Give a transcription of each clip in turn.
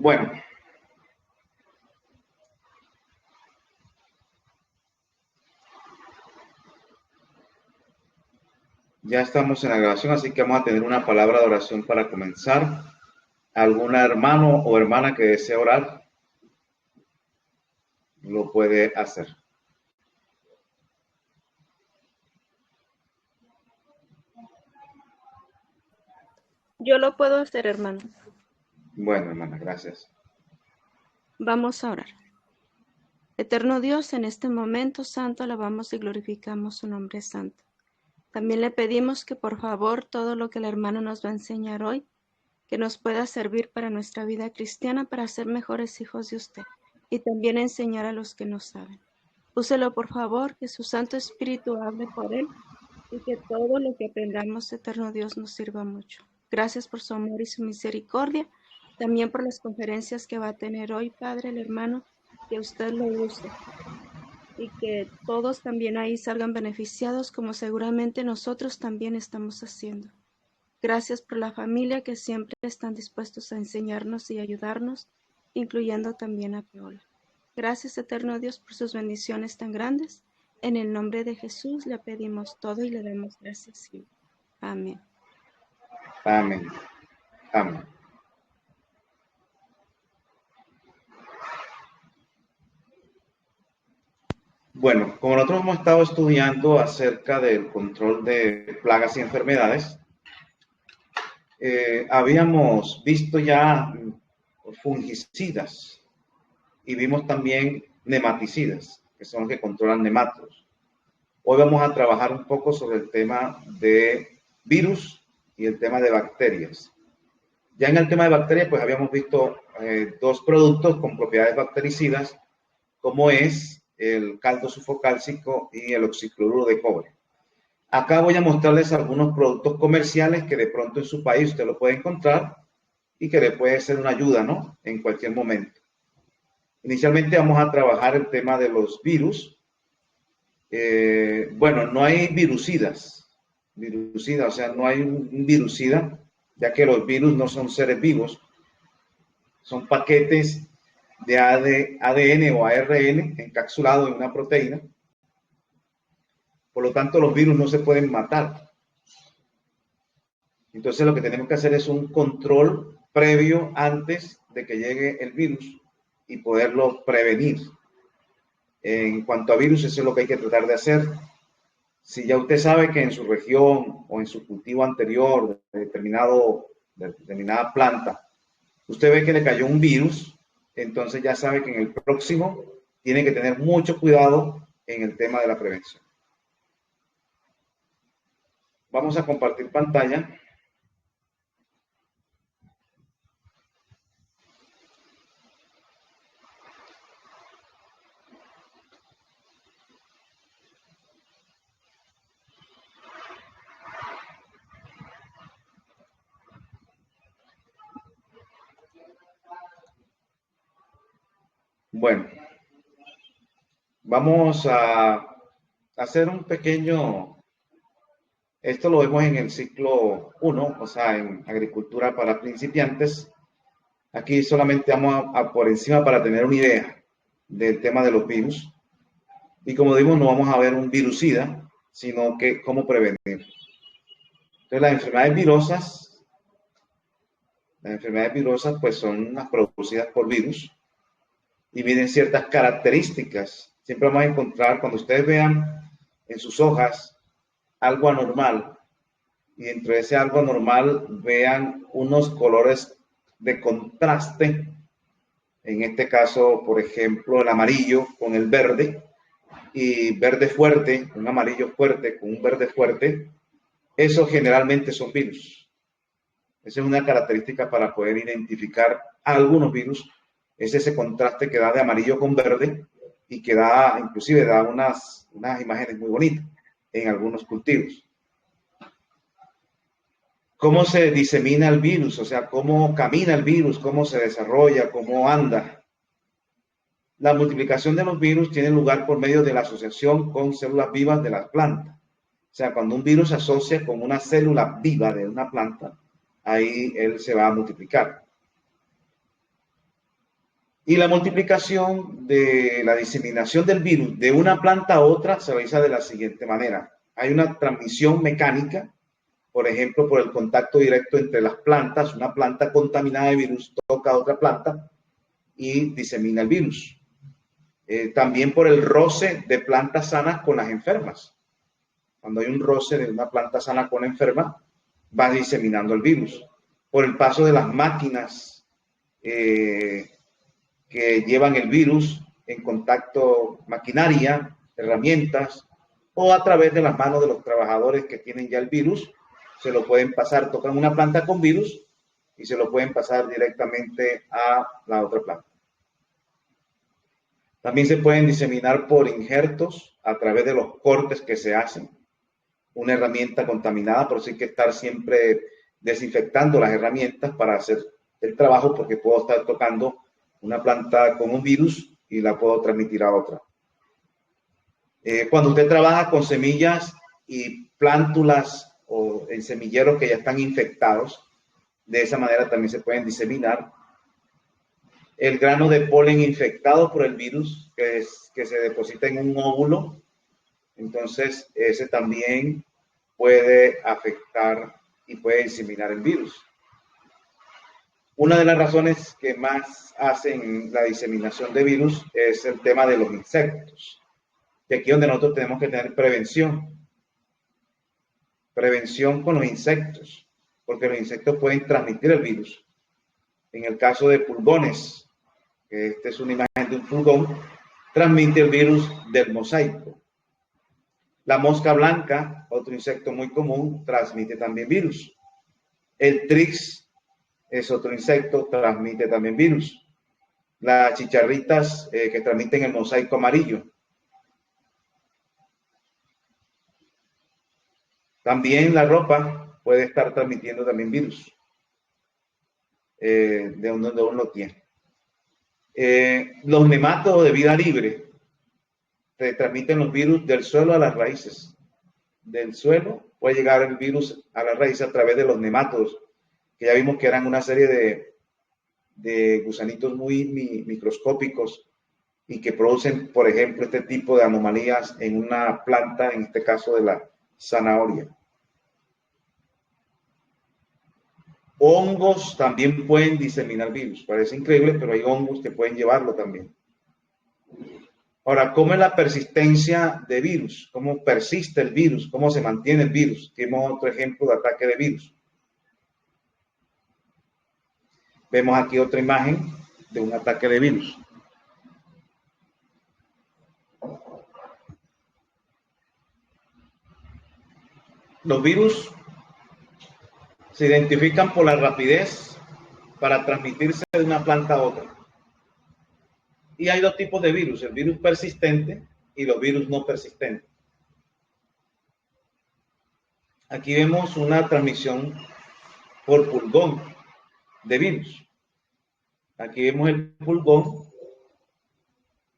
Bueno, ya estamos en la grabación, así que vamos a tener una palabra de oración para comenzar. ¿Algún hermano o hermana que desee orar? Lo puede hacer. Yo lo puedo hacer, hermano. Bueno, hermana, gracias. Vamos a orar. Eterno Dios, en este momento santo alabamos y glorificamos su nombre santo. También le pedimos que por favor todo lo que el hermano nos va a enseñar hoy, que nos pueda servir para nuestra vida cristiana, para ser mejores hijos de usted y también enseñar a los que no saben. Úselo por favor, que su Santo Espíritu hable por él y que todo lo que aprendamos, eterno Dios, nos sirva mucho. Gracias por su amor y su misericordia, también por las conferencias que va a tener hoy, Padre, el hermano, que usted lo use y que todos también ahí salgan beneficiados como seguramente nosotros también estamos haciendo. Gracias por la familia que siempre están dispuestos a enseñarnos y ayudarnos, incluyendo también a Paola. Gracias, eterno Dios, por sus bendiciones tan grandes. En el nombre de Jesús le pedimos todo y le damos gracias. Amén. Amén. Amén. Bueno, como nosotros hemos estado estudiando acerca del control de plagas y enfermedades, habíamos visto ya fungicidas y vimos también nematicidas, que son los que controlan nematodos. Hoy vamos a trabajar un poco sobre el tema de virus y el tema de bacterias. Ya en el tema de bacterias, pues habíamos visto dos productos con propiedades bactericidas, como es el caldo sulfocálcico y el oxicloruro de cobre. Acá voy a mostrarles algunos productos comerciales que de pronto en su país usted lo puede encontrar y que le puede ser una ayuda, ¿no? En cualquier momento. Inicialmente vamos a trabajar el tema de los virus. Bueno, no hay virucidas, o sea, no hay un virucida, ya que los virus no son seres vivos, son paquetes de ADN o ARN encapsulados en una proteína. Por lo tanto, los virus no se pueden matar. Entonces, lo que tenemos que hacer es un control previo antes de que llegue el virus y poderlo prevenir. En cuanto a virus, eso es lo que hay que tratar de hacer. Si ya usted sabe que en su región o en su cultivo anterior de determinada planta, usted ve que le cayó un virus, entonces ya sabe que en el próximo tiene que tener mucho cuidado en el tema de la prevención. Vamos a compartir pantalla. Bueno, vamos a hacer un pequeño, esto lo vemos en el ciclo 1, o sea, en agricultura para principiantes. Aquí solamente vamos a por encima para tener una idea del tema de los virus. Y como digo, no vamos a ver un virucida, sino que cómo prevenir. Entonces, las enfermedades virusas pues son las producidas por virus y vienen ciertas características. Siempre vamos a encontrar, cuando ustedes vean en sus hojas algo anormal, y dentro de ese algo anormal vean unos colores de contraste, en este caso, por ejemplo, el amarillo con el verde, y verde fuerte, un amarillo fuerte con un verde fuerte, eso generalmente son virus. Esa es una característica para poder identificar algunos virus, es ese contraste que da de amarillo con verde y que da, inclusive da unas imágenes muy bonitas en algunos cultivos. ¿Cómo se disemina el virus? O sea, ¿cómo camina el virus? ¿Cómo se desarrolla? ¿Cómo anda? La multiplicación de los virus tiene lugar por medio de la asociación con células vivas de las plantas. O sea, cuando un virus se asocia con una célula viva de una planta, ahí él se va a multiplicar. Y la multiplicación de la diseminación del virus de una planta a otra se realiza de la siguiente manera. Hay una transmisión mecánica, por ejemplo, por el contacto directo entre las plantas. Una planta contaminada de virus toca a otra planta y disemina el virus. También por el roce de plantas sanas con las enfermas. Cuando hay un roce de una planta sana con enferma, va diseminando el virus. Por el paso de las máquinas que llevan el virus en contacto, maquinaria, herramientas, o a través de las manos de los trabajadores que tienen ya el virus, se lo pueden pasar, tocan una planta con virus y se lo pueden pasar directamente a la otra planta. También se pueden diseminar por injertos a través de los cortes que se hacen. Una herramienta contaminada, por eso hay que estar siempre desinfectando las herramientas para hacer el trabajo, porque puedo estar tocando una planta con un virus y la puedo transmitir a otra. Cuando usted trabaja con semillas y plántulas o en semilleros que ya están infectados, de esa manera también se pueden diseminar. El grano de polen infectado por el virus que se deposita en un óvulo, entonces ese también puede afectar y puede diseminar el virus. Una de las razones que más hacen la diseminación de virus es el tema de los insectos. Y aquí es donde nosotros tenemos que tener prevención. Prevención con los insectos, porque los insectos pueden transmitir el virus. En el caso de pulgones, que esta es una imagen de un pulgón, transmite el virus del mosaico. La mosca blanca, otro insecto muy común, transmite también virus. El trix es otro insecto, transmite también virus. Las chicharritas que transmiten el mosaico amarillo. También la ropa puede estar transmitiendo también virus de donde uno lo tiene. Los nematos de vida libre transmiten los virus del suelo a las raíces. Del suelo puede llegar el virus a las raíces a través de los nematodos, que ya vimos que eran una serie de gusanitos muy microscópicos y que producen, por ejemplo, este tipo de anomalías en una planta, en este caso de la zanahoria. Hongos también pueden diseminar virus. Parece increíble, pero hay hongos que pueden llevarlo también. Ahora, ¿cómo es la persistencia de virus? ¿Cómo persiste el virus? ¿Cómo se mantiene el virus? Tenemos otro ejemplo de ataque de virus. Vemos aquí otra imagen de un ataque de virus. Los virus se identifican por la rapidez para transmitirse de una planta a otra. Y hay dos tipos de virus, el virus persistente y los virus no persistentes. Aquí vemos una transmisión por pulgón de virus. Aquí vemos el pulgón,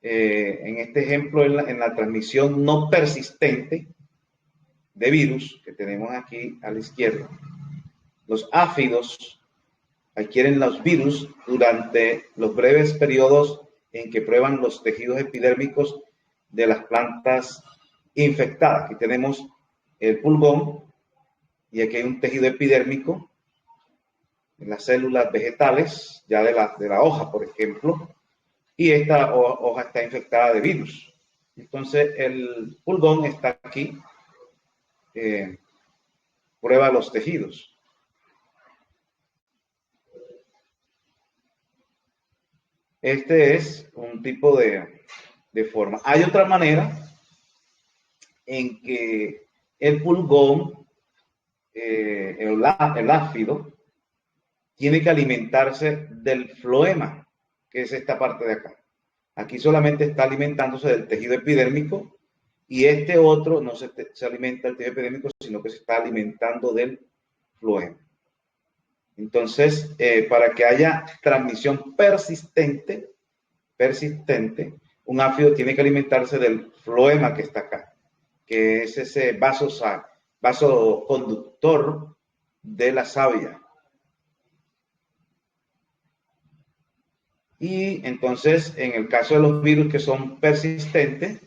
en este ejemplo en la transmisión no persistente de virus que tenemos aquí a la izquierda. Los áfidos adquieren los virus durante los breves periodos en que prueban los tejidos epidérmicos de las plantas infectadas. Aquí tenemos el pulgón y aquí hay un tejido epidérmico en las células vegetales, ya de la hoja, por ejemplo, y esta hoja está infectada de virus. Entonces el pulgón está aquí, prueba los tejidos. Este es un tipo de forma. Hay otra manera en que el pulgón, el áfido, tiene que alimentarse del floema, que es esta parte de acá. Aquí solamente está alimentándose del tejido epidérmico y este otro no se alimenta del tejido epidérmico, sino que se está alimentando del floema. Entonces, para que haya transmisión persistente, un áfido tiene que alimentarse del floema que está acá, que es ese vaso conductor de la savia. Y entonces, en el caso de los virus que son persistentes,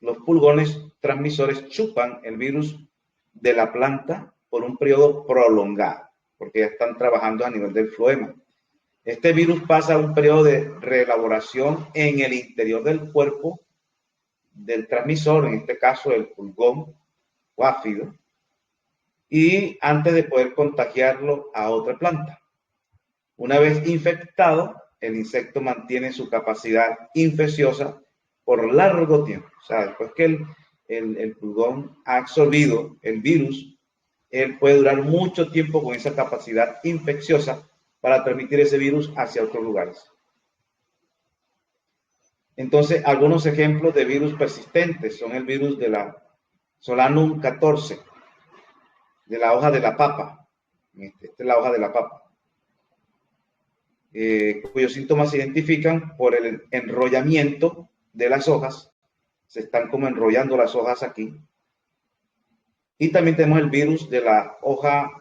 los pulgones transmisores chupan el virus de la planta por un periodo prolongado, porque ya están trabajando a nivel del floema. Este virus pasa un periodo de reelaboración en el interior del cuerpo del transmisor, en este caso el pulgón o áfido, y antes de poder contagiarlo a otra planta. Una vez infectado, el insecto mantiene su capacidad infecciosa por largo tiempo. O sea, después que el pulgón ha absorbido el virus, él puede durar mucho tiempo con esa capacidad infecciosa para transmitir ese virus hacia otros lugares. Entonces, algunos ejemplos de virus persistentes son el virus de la Solanum 14, de la hoja de la papa. Esta es la hoja de la papa. Cuyos síntomas se identifican por el enrollamiento de las hojas. Se están como enrollando las hojas aquí. Y también tenemos el virus de la hoja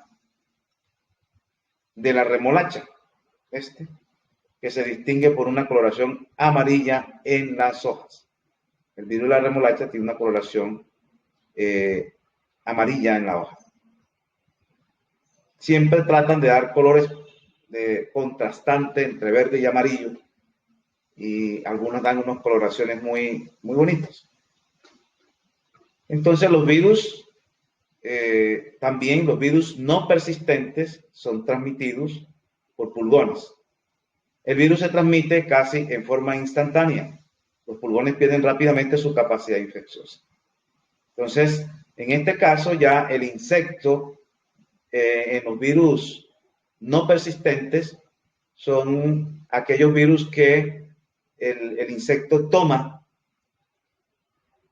de la remolacha, que se distingue por una coloración amarilla en las hojas. El virus de la remolacha tiene una coloración amarilla en la hoja. Siempre tratan de dar colores de contrastante entre verde y amarillo, y algunos dan unas coloraciones muy bonitas. Entonces los virus, también los virus no persistentes son transmitidos por pulgones. El virus se transmite casi en forma instantánea. Los pulgones pierden rápidamente su capacidad infecciosa. Entonces, en este caso ya el insecto, en los virus no persistentes, son aquellos virus que el insecto toma,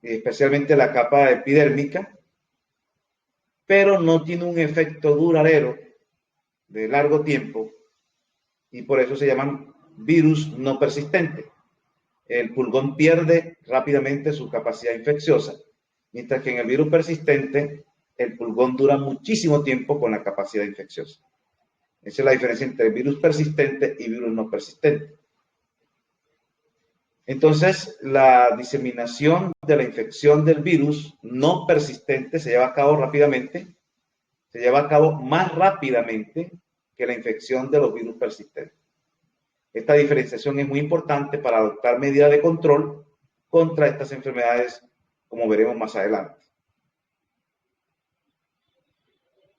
especialmente la capa epidérmica, pero no tiene un efecto duradero de largo tiempo, y por eso se llaman virus no persistentes. El pulgón pierde rápidamente su capacidad infecciosa, mientras que en el virus persistente el pulgón dura muchísimo tiempo con la capacidad infecciosa. Esa es la diferencia entre virus persistente y virus no persistente. Entonces, la diseminación de la infección del virus no persistente se lleva a cabo rápidamente, se lleva a cabo más rápidamente que la infección de los virus persistentes. Esta diferenciación es muy importante para adoptar medidas de control contra estas enfermedades, como veremos más adelante.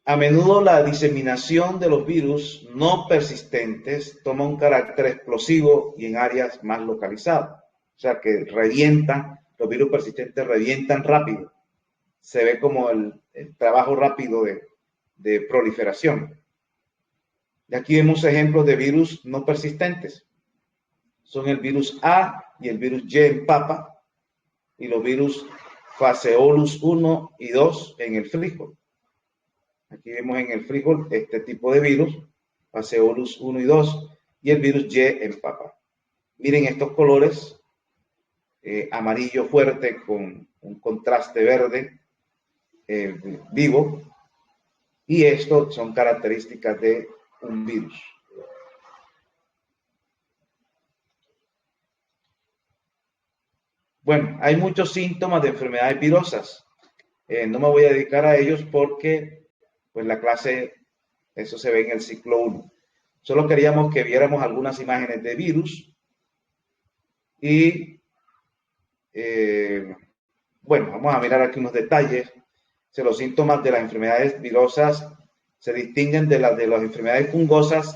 A menudo la diseminación de los virus no persistentes toma un carácter explosivo y en áreas más localizadas. O sea que revientan, los virus persistentes revientan rápido. Se ve como el trabajo rápido de proliferación. Y aquí vemos ejemplos de virus no persistentes. Son el virus A y el virus Y en papa, y los virus Phaseolus 1 y 2 en el frijol. Aquí vemos en el frijol este tipo de virus, Phaseolus 1 y 2, y el virus Y en papa. Miren estos colores, amarillo fuerte con un contraste verde vivo, y esto son características de un virus. Bueno, hay muchos síntomas de enfermedades virosas. No me voy a dedicar a ellos porque pues la clase, eso se ve en el ciclo 1. Solo queríamos que viéramos algunas imágenes de virus y bueno, vamos a mirar aquí unos detalles. Los síntomas de las enfermedades virosas se distinguen de las enfermedades fungosas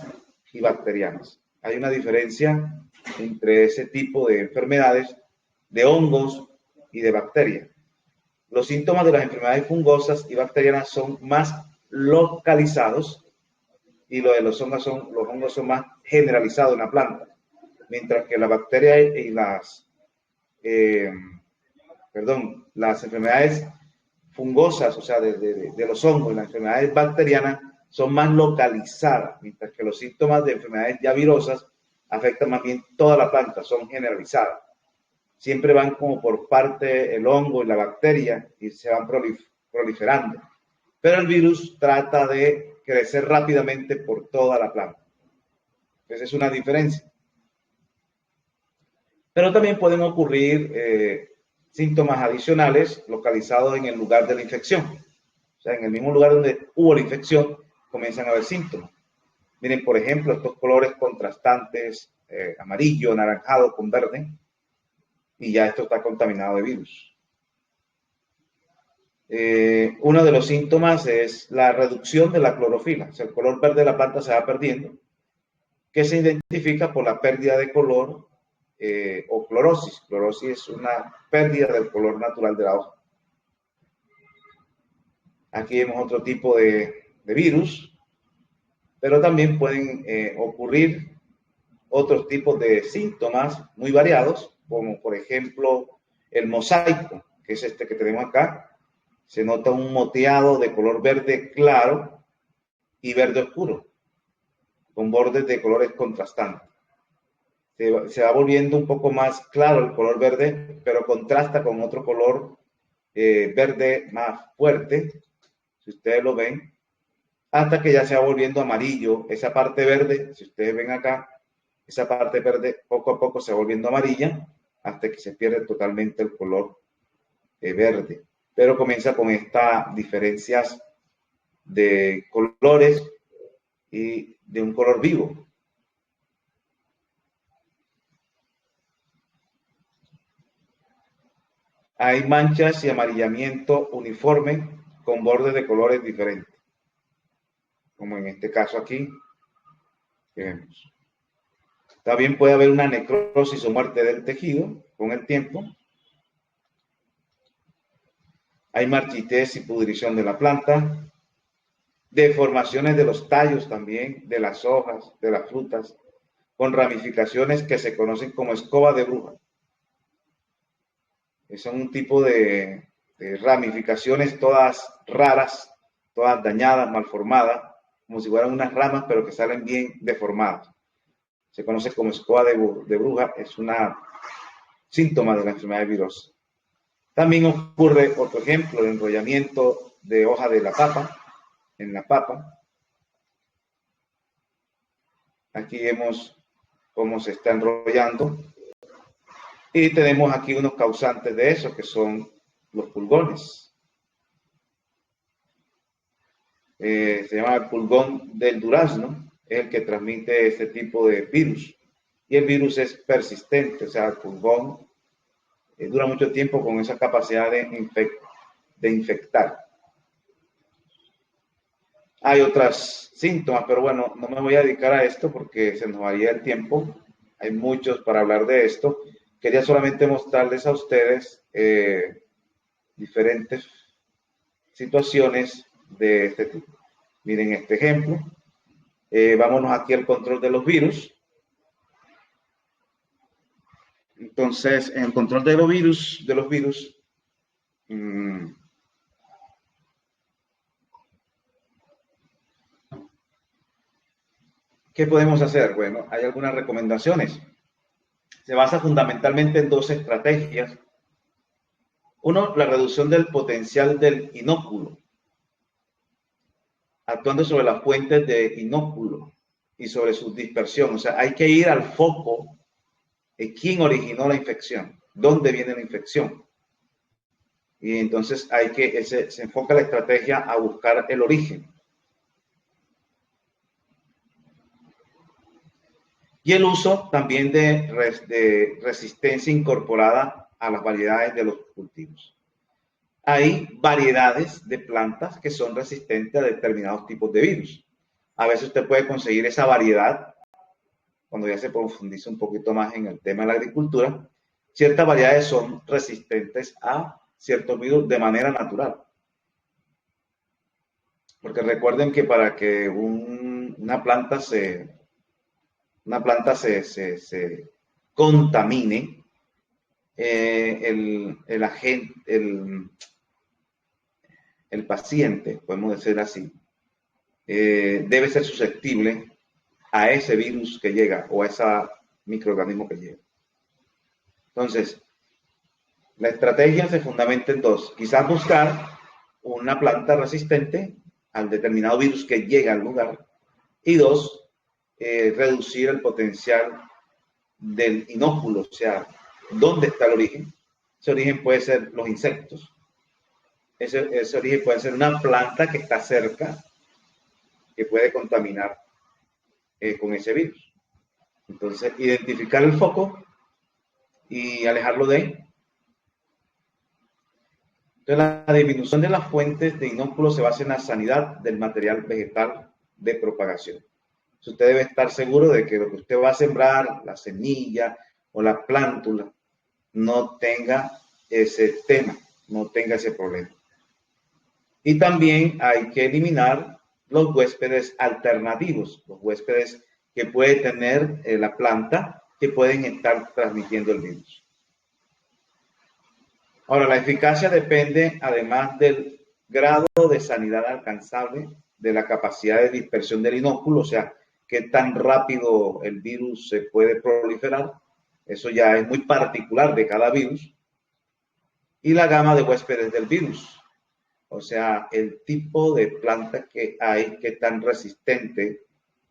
y bacterianas. Hay una diferencia entre ese tipo de enfermedades, de hongos y de bacterias. Los síntomas de las enfermedades fungosas y bacterianas son más localizados, y lo de los hongos son más generalizados en la planta, mientras que las bacterias y las enfermedades fungosas, o sea, de los hongos y las enfermedades bacterianas son más localizadas, mientras que los síntomas de enfermedades ya virosas afectan más bien toda la planta, son generalizadas. Siempre van como por parte el hongo y la bacteria y se van proliferando. Pero el virus trata de crecer rápidamente por toda la planta. Entonces es una diferencia. Pero también pueden ocurrir síntomas adicionales localizados en el lugar de la infección. O sea, en el mismo lugar donde hubo la infección, comienzan a haber síntomas. Miren, por ejemplo, estos colores contrastantes, amarillo, anaranjado con verde, y ya esto está contaminado de virus. Uno de los síntomas es la reducción de la clorofila. O sea, el color verde de la planta se va perdiendo, que se identifica por la pérdida de color o clorosis. Clorosis es una pérdida del color natural de la hoja. Aquí vemos otro tipo de virus, pero también pueden ocurrir otros tipos de síntomas muy variados, como por ejemplo el mosaico, que es este que tenemos acá. Se nota un moteado de color verde claro y verde oscuro, con bordes de colores contrastantes. Se va volviendo un poco más claro el color verde, pero contrasta con otro color verde más fuerte, si ustedes lo ven, hasta que ya se va volviendo amarillo. Esa parte verde, si ustedes ven acá, esa parte verde poco a poco se va volviendo amarilla, hasta que se pierde totalmente el color verde. Pero comienza con estas diferencias de colores y de un color vivo. Hay manchas y amarillamiento uniforme con bordes de colores diferentes, como en este caso aquí que vemos. También puede haber una necrosis o muerte del tejido con el tiempo. Hay marchitez y pudrición de la planta, deformaciones de los tallos también, de las hojas, de las frutas, con ramificaciones que se conocen como escoba de bruja. Son un tipo de ramificaciones todas raras, todas dañadas, malformadas, como si fueran unas ramas, pero que salen bien deformadas. Se conoce como escoba de bruja, es una síntoma de la enfermedad virosa. También ocurre, otro ejemplo, el enrollamiento de hoja de la papa, en la papa. Aquí vemos cómo se está enrollando. Y tenemos aquí unos causantes de eso, que son los pulgones. Se llama el pulgón del durazno, es el que transmite este tipo de virus. Y el virus es persistente, o sea, el pulgón dura mucho tiempo con esa capacidad de infectar. Hay otros síntomas, pero bueno, no me voy a dedicar a esto porque se nos varía el tiempo. Hay muchos para hablar de esto. Quería solamente mostrarles a ustedes diferentes situaciones de este tipo. Miren este ejemplo. Vámonos aquí al control de los virus. Entonces, en el control de los virus, ¿qué podemos hacer? Bueno, hay algunas recomendaciones. Se basa fundamentalmente en dos estrategias. Uno, la reducción del potencial del inóculo, actuando sobre las fuentes de inóculo y sobre su dispersión. O sea, hay que ir al foco de quién originó la infección, dónde viene la infección. Y entonces se enfoca la estrategia a buscar el origen. Y el uso también de resistencia incorporada a las variedades de los cultivos. Hay variedades de plantas que son resistentes a determinados tipos de virus. A veces usted puede conseguir esa variedad cuando ya se profundiza un poquito más en el tema de la agricultura. Ciertas variedades son resistentes a ciertos virus de manera natural. Porque recuerden que para que una planta se contamine, el paciente, podemos decir así, debe ser susceptible a ese virus que llega o a ese microorganismo que llega. Entonces, la estrategia se fundamenta en dos. Quizás buscar una planta resistente al determinado virus que llega al lugar. Y dos, reducir el potencial del inóculo, o sea, dónde está el origen. Ese origen puede ser los insectos. Ese origen puede ser una planta que está cerca, que puede contaminar con ese virus. Entonces, identificar el foco y alejarlo de ahí. Entonces, la disminución de las fuentes de inóculos se basa en la sanidad del material vegetal de propagación. Entonces, usted debe estar seguro de que lo que usted va a sembrar, la semilla o la plántula, no tenga ese tema, no tenga ese problema. Y también hay que eliminar los huéspedes alternativos, los huéspedes que puede tener la planta que pueden estar transmitiendo el virus. Ahora, la eficacia depende además del grado de sanidad alcanzable, de la capacidad de dispersión del inóculo, o sea, qué tan rápido el virus se puede proliferar. Eso ya es muy particular de cada virus. Y la gama de huéspedes del virus, o sea, el tipo de planta que hay, qué tan resistente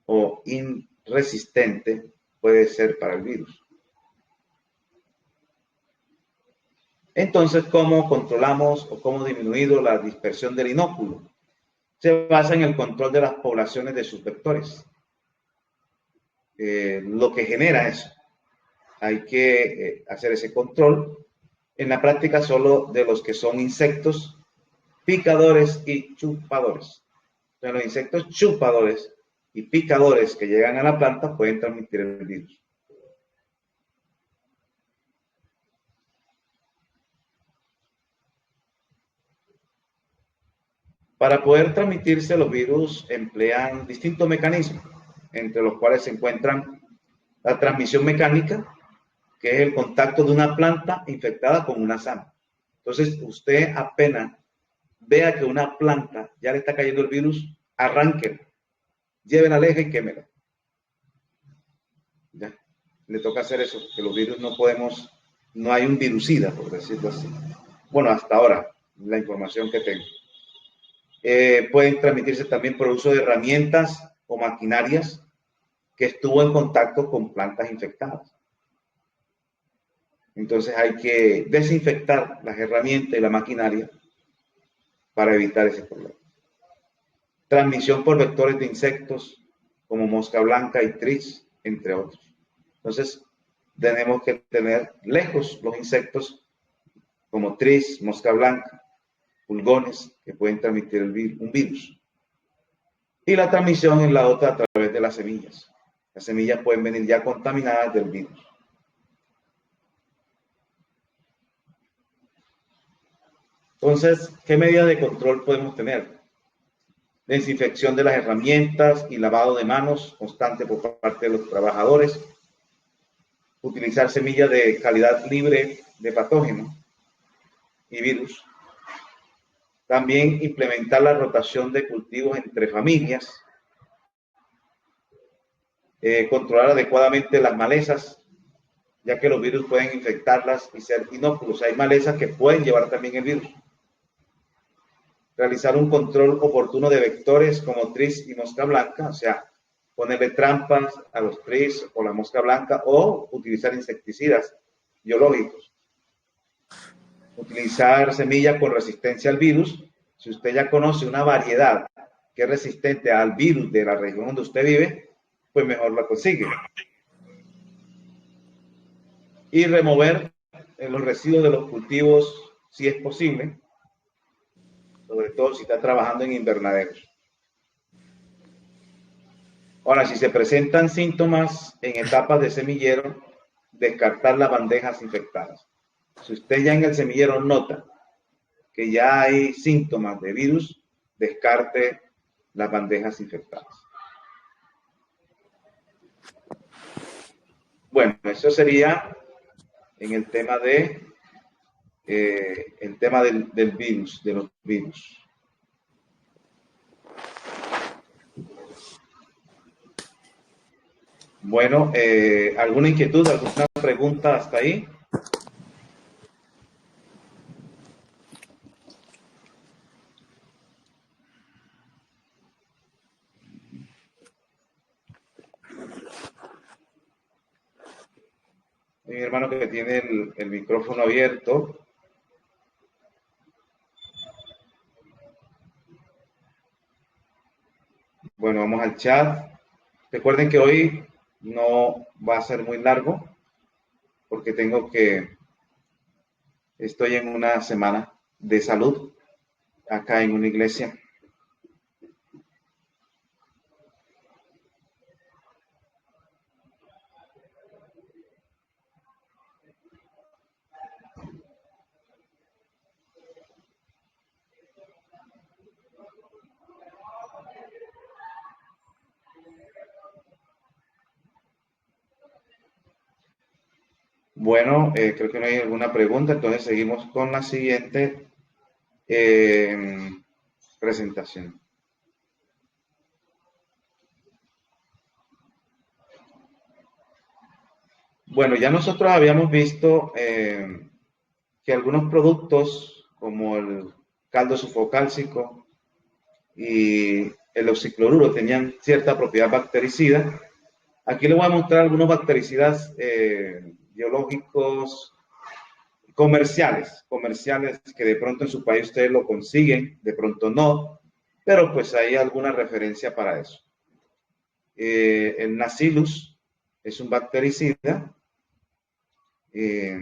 o inresistente puede ser para el virus. Entonces, ¿cómo controlamos o cómo disminuir la dispersión del inóculo? Se basa en el control de las poblaciones de sus vectores. Lo que genera eso. Hay que hacer ese control. En la práctica, solo de los que son insectos picadores y chupadores. Entonces, los insectos chupadores y picadores que llegan a la planta pueden transmitir el virus. Para poder transmitirse, los virus emplean distintos mecanismos, entre los cuales se encuentran la transmisión mecánica, que es el contacto de una planta infectada con una sana. Entonces, usted apenas vea que una planta ya le está cayendo el virus, arránquela, llévenla lejos y quémela. Ya, le toca hacer eso, que los virus no podemos, no hay un virucida, por decirlo así. Bueno, hasta ahora, la información que tengo. Pueden transmitirse también por uso de herramientas o maquinarias que estuvo en contacto con plantas infectadas. Entonces hay que desinfectar las herramientas y la maquinaria para evitar ese problema. Transmisión por vectores de insectos como mosca blanca y tris, entre otros. Entonces tenemos que tener lejos los insectos como tris, mosca blanca, pulgones que pueden transmitir un virus. Y la transmisión es la otra a través de las semillas. Las semillas pueden venir ya contaminadas del virus. Entonces, ¿qué medidas de control podemos tener? Desinfección de las herramientas y lavado de manos constante por parte de los trabajadores. Utilizar semillas de calidad libre de patógenos y virus. También implementar la rotación de cultivos entre familias. Controlar adecuadamente las malezas, ya que los virus pueden infectarlas y ser inóculos. Hay malezas que pueden llevar también el virus. Realizar un control oportuno de vectores como tris y mosca blanca, o sea, ponerle trampas a los tris o la mosca blanca o utilizar insecticidas biológicos. Utilizar semillas con resistencia al virus. Si usted ya conoce una variedad que es resistente al virus de la región donde usted vive, pues mejor la consigue. Y remover los residuos de los cultivos si es posible, sobre todo si está trabajando en invernaderos. Ahora, si se presentan síntomas en etapas de semillero, descartar las bandejas infectadas. Si usted ya en el semillero nota que ya hay síntomas de virus, descarte las bandejas infectadas. Bueno, eso sería en el tema del virus, de los virus. Bueno, ¿alguna inquietud, alguna pregunta hasta ahí? Hay un hermano que tiene el micrófono abierto. Bueno, vamos al chat. Recuerden que hoy no va a ser muy largo porque estoy en una semana de salud acá en una iglesia. Bueno, creo que no hay alguna pregunta, entonces seguimos con la siguiente eh, presentación. Bueno, ya nosotros habíamos visto que algunos productos como el caldo sulfocálcico y el oxicloruro tenían cierta propiedad bactericida. Aquí les voy a mostrar algunos bactericidas biológicos comerciales que de pronto en su país ustedes lo consiguen, de pronto no, pero pues hay alguna referencia para eso. El Nacillus es un bactericida. Eh,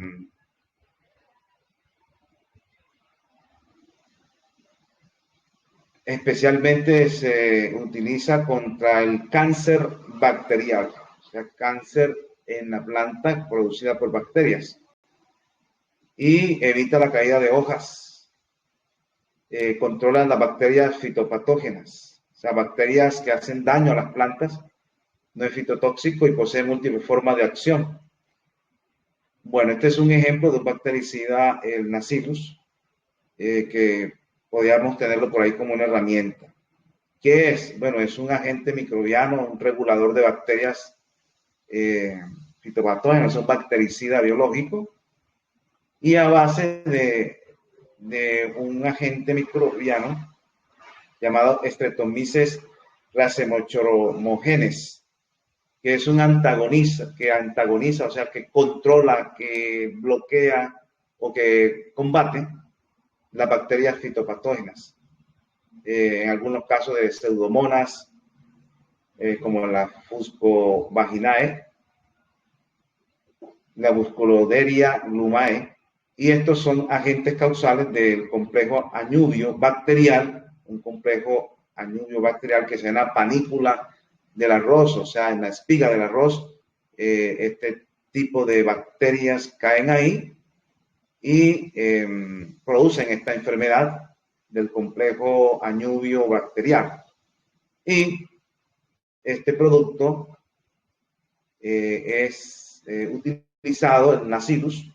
Especialmente se utiliza contra el cáncer bacterial, o sea, cáncer en la planta producida por bacterias, y evita la caída de hojas, controla las bacterias fitopatógenas, o sea, bacterias que hacen daño a las plantas, no es fitotóxico y posee múltiples formas de acción. Bueno, este es un ejemplo de un bactericida, el Nacillus, que podríamos tenerlo por ahí como una herramienta. ¿Qué es? Bueno, es un agente microbiano, un regulador de bacterias fitopatógenas, es un bactericida biológico y a base de un agente microbiano llamado Streptomyces racemochoromogenes, que es un antagoniza, o sea, que controla, que bloquea o que combate las bacterias fitopatógenas. En algunos casos de pseudomonas, como la Fuscovaginae, la Busculoderia glumae, y estos son agentes causales del complejo añubio bacterial, un complejo añubio bacterial que se llama panícula del arroz, o sea, en la espiga del arroz, este tipo de bacterias caen ahí y producen esta enfermedad del complejo añubio bacterial. Y este producto es utilizado el Nacillus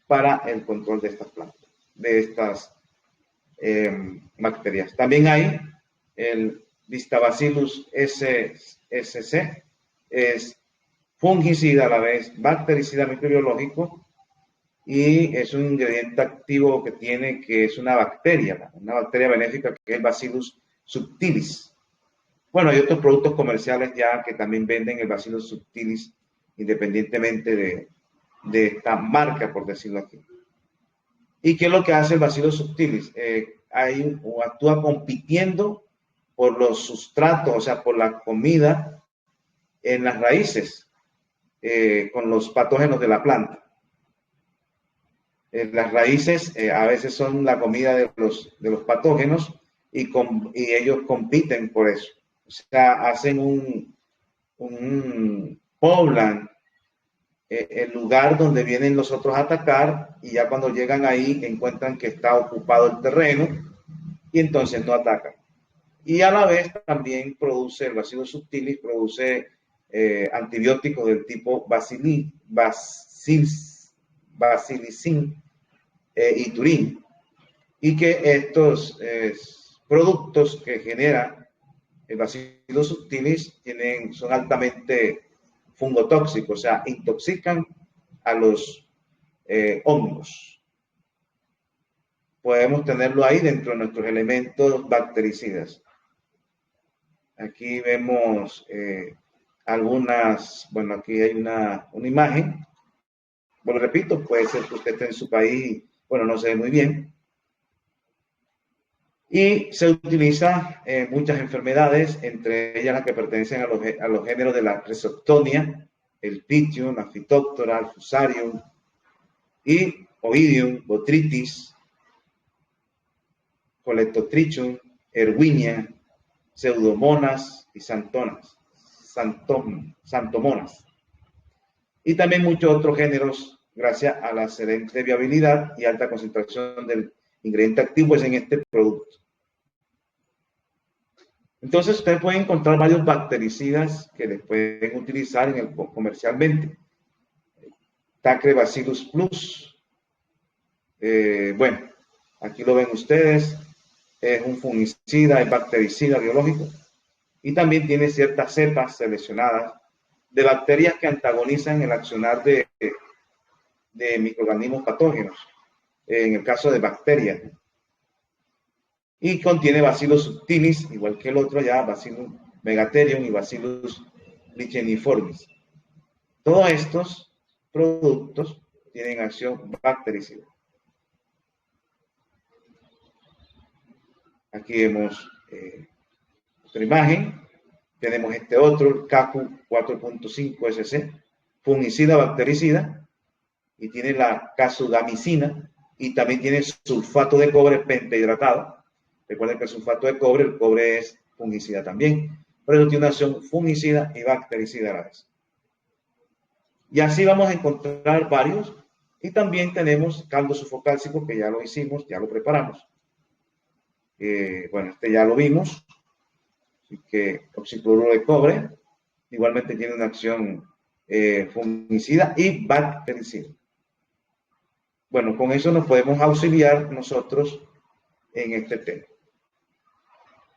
para el control de estas plantas, de estas bacterias. También hay el Lactobacillus SSC, es fungicida a la vez, bactericida microbiológico, y es un ingrediente activo que es una bacteria benéfica que es el Bacillus subtilis. Bueno, hay otros productos comerciales ya que también venden el Bacillus subtilis independientemente de esta marca, por decirlo aquí. ¿Y qué es lo que hace el Bacillus subtilis? Actúa compitiendo por los sustratos, o sea, por la comida en las raíces, con los patógenos de la planta. Las raíces a veces son la comida de los patógenos y ellos compiten por eso. O sea, hacen poblan el lugar donde vienen los otros a atacar y ya cuando llegan ahí encuentran que está ocupado el terreno y entonces no atacan. Y a la vez también produce, el Bacillus subtilis produce antibióticos del tipo basilicin y turín. Y que estos productos que genera el Bacillus subtilis son altamente fungotóxicos, o sea, intoxican a los hongos. Podemos tenerlo ahí dentro de nuestros elementos bactericidas. Aquí vemos algunas, bueno, aquí hay una imagen bueno, repito, puede ser que usted esté en su país, bueno, no se ve muy bien. Y se utiliza en muchas enfermedades, entre ellas las que pertenecen a los géneros de la Rhizoctonia, el Pythium, la Phytophthora, el Fusarium y Oidium, Botrytis, Colectotrichum, Erwinia, Pseudomonas y Santomonas. Y también muchos otros géneros, gracias a la excelente viabilidad y alta concentración del ingrediente activo en este producto. Entonces, ustedes pueden encontrar varios bactericidas que les pueden utilizar comercialmente. Tacrebacillus plus. Bueno, aquí lo ven ustedes. Es un fungicida, es bactericida biológico. Y también tiene ciertas cepas seleccionadas de bacterias que antagonizan el accionar de microorganismos patógenos, en el caso de bacterias. Y contiene Bacillus subtilis, igual que el otro ya, Bacillus megatherium y Bacillus licheniformis. Todos estos productos tienen acción bactericida. Aquí vemos otra imagen. Tenemos este otro, el CACU 4.5 SC, fungicida bactericida, y tiene la casudamicina, y también tiene sulfato de cobre pentahidratado. Recuerden que el sulfato de cobre, el cobre es fungicida también, pero eso tiene una acción fungicida y bactericida a la vez. Y así vamos a encontrar varios, y también tenemos caldo sulfocálcico, que ya lo hicimos, ya lo preparamos. Bueno, este ya lo vimos. Así que oxicloruro de cobre igualmente tiene una acción fungicida y bactericida. Bueno, con eso nos podemos auxiliar nosotros en este tema.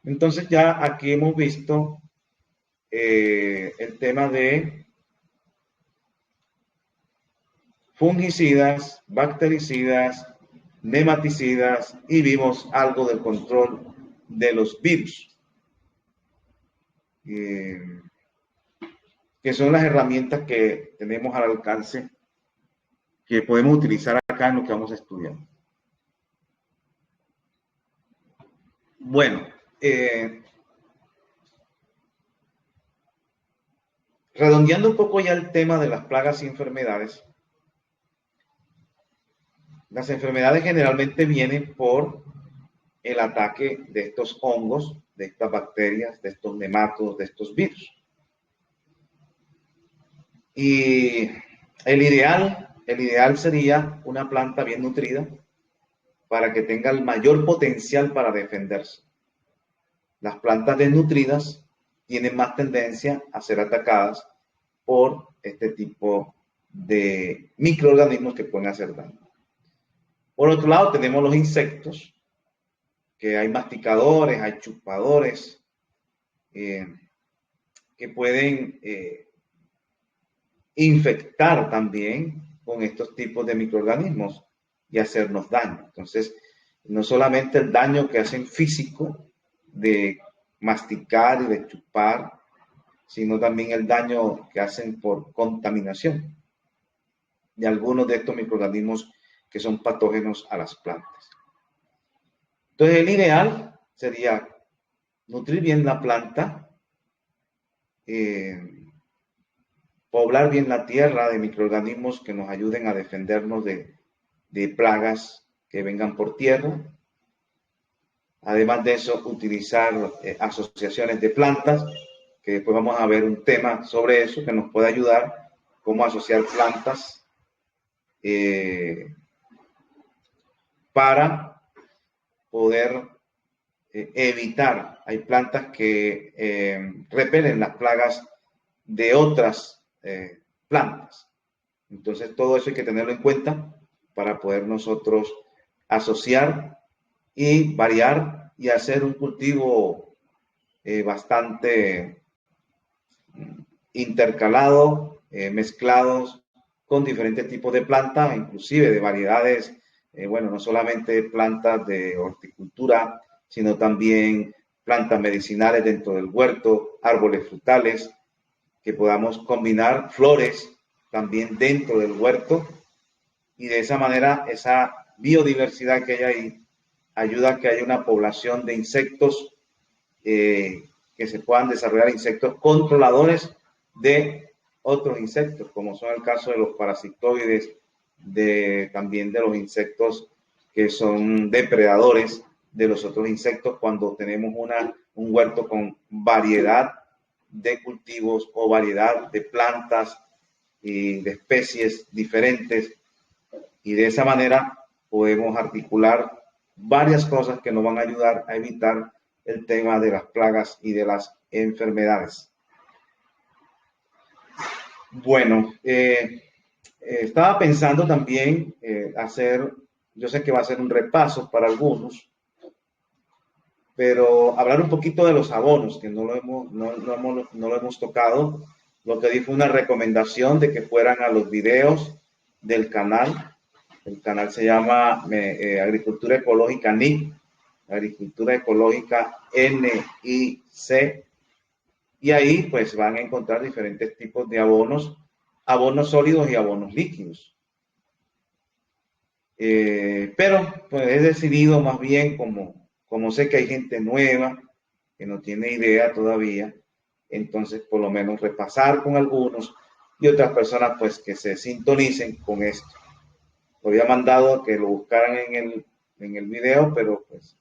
Entonces ya aquí hemos visto el tema de fungicidas, bactericidas, nematicidas y vimos algo del control de los virus. Que son las herramientas que tenemos al alcance, que podemos utilizar acá en lo que vamos a estudiar. Bueno, redondeando un poco ya el tema de las plagas y enfermedades, las enfermedades generalmente vienen por el ataque de estos hongos, de estas bacterias, de estos nematodos, de estos virus. Y el ideal sería una planta bien nutrida para que tenga el mayor potencial para defenderse. Las plantas desnutridas tienen más tendencia a ser atacadas por este tipo de microorganismos que pueden hacer daño. Por otro lado, tenemos los insectos, que hay masticadores, hay chupadores, que pueden infectar también con estos tipos de microorganismos y hacernos daño. Entonces, no solamente el daño que hacen físico de masticar y de chupar, sino también el daño que hacen por contaminación de algunos de estos microorganismos que son patógenos a las plantas. Entonces, el ideal sería nutrir bien la planta, poblar bien la tierra de microorganismos que nos ayuden a defendernos de plagas que vengan por tierra. Además de eso, utilizar asociaciones de plantas, que después vamos a ver un tema sobre eso que nos puede ayudar, cómo asociar plantas para poder evitar. Hay plantas que repelen las plagas de otras plantas. Entonces, todo eso hay que tenerlo en cuenta para poder nosotros asociar y variar y hacer un cultivo bastante intercalado, mezclados con diferentes tipos de plantas, inclusive de variedades, bueno, no solamente plantas de horticultura, sino también plantas medicinales dentro del huerto, árboles frutales, que podamos combinar flores también dentro del huerto y de esa manera esa biodiversidad que hay ahí ayuda a que haya una población de insectos que se puedan desarrollar insectos controladores de otros insectos, como son el caso de los parasitoides, también de los insectos que son depredadores de los otros insectos cuando tenemos un huerto con variedad de cultivos o variedad de plantas y de especies diferentes, y de esa manera podemos articular varias cosas que nos van a ayudar a evitar el tema de las plagas y de las enfermedades. Bueno, estaba pensando también yo sé que va a ser un repaso para algunos, pero hablar un poquito de los abonos, que no lo hemos tocado. Lo que di fue una recomendación de que fueran a los videos del canal. El canal se llama Agricultura Ecológica NIC, Agricultura Ecológica NIC, y ahí pues van a encontrar diferentes tipos de abonos sólidos y abonos líquidos. Pero pues he decidido más bien, como sé que hay gente nueva que no tiene idea todavía, entonces por lo menos repasar con algunos y otras personas pues que se sintonicen con esto. Lo había mandado que lo buscaran en el video, pero pues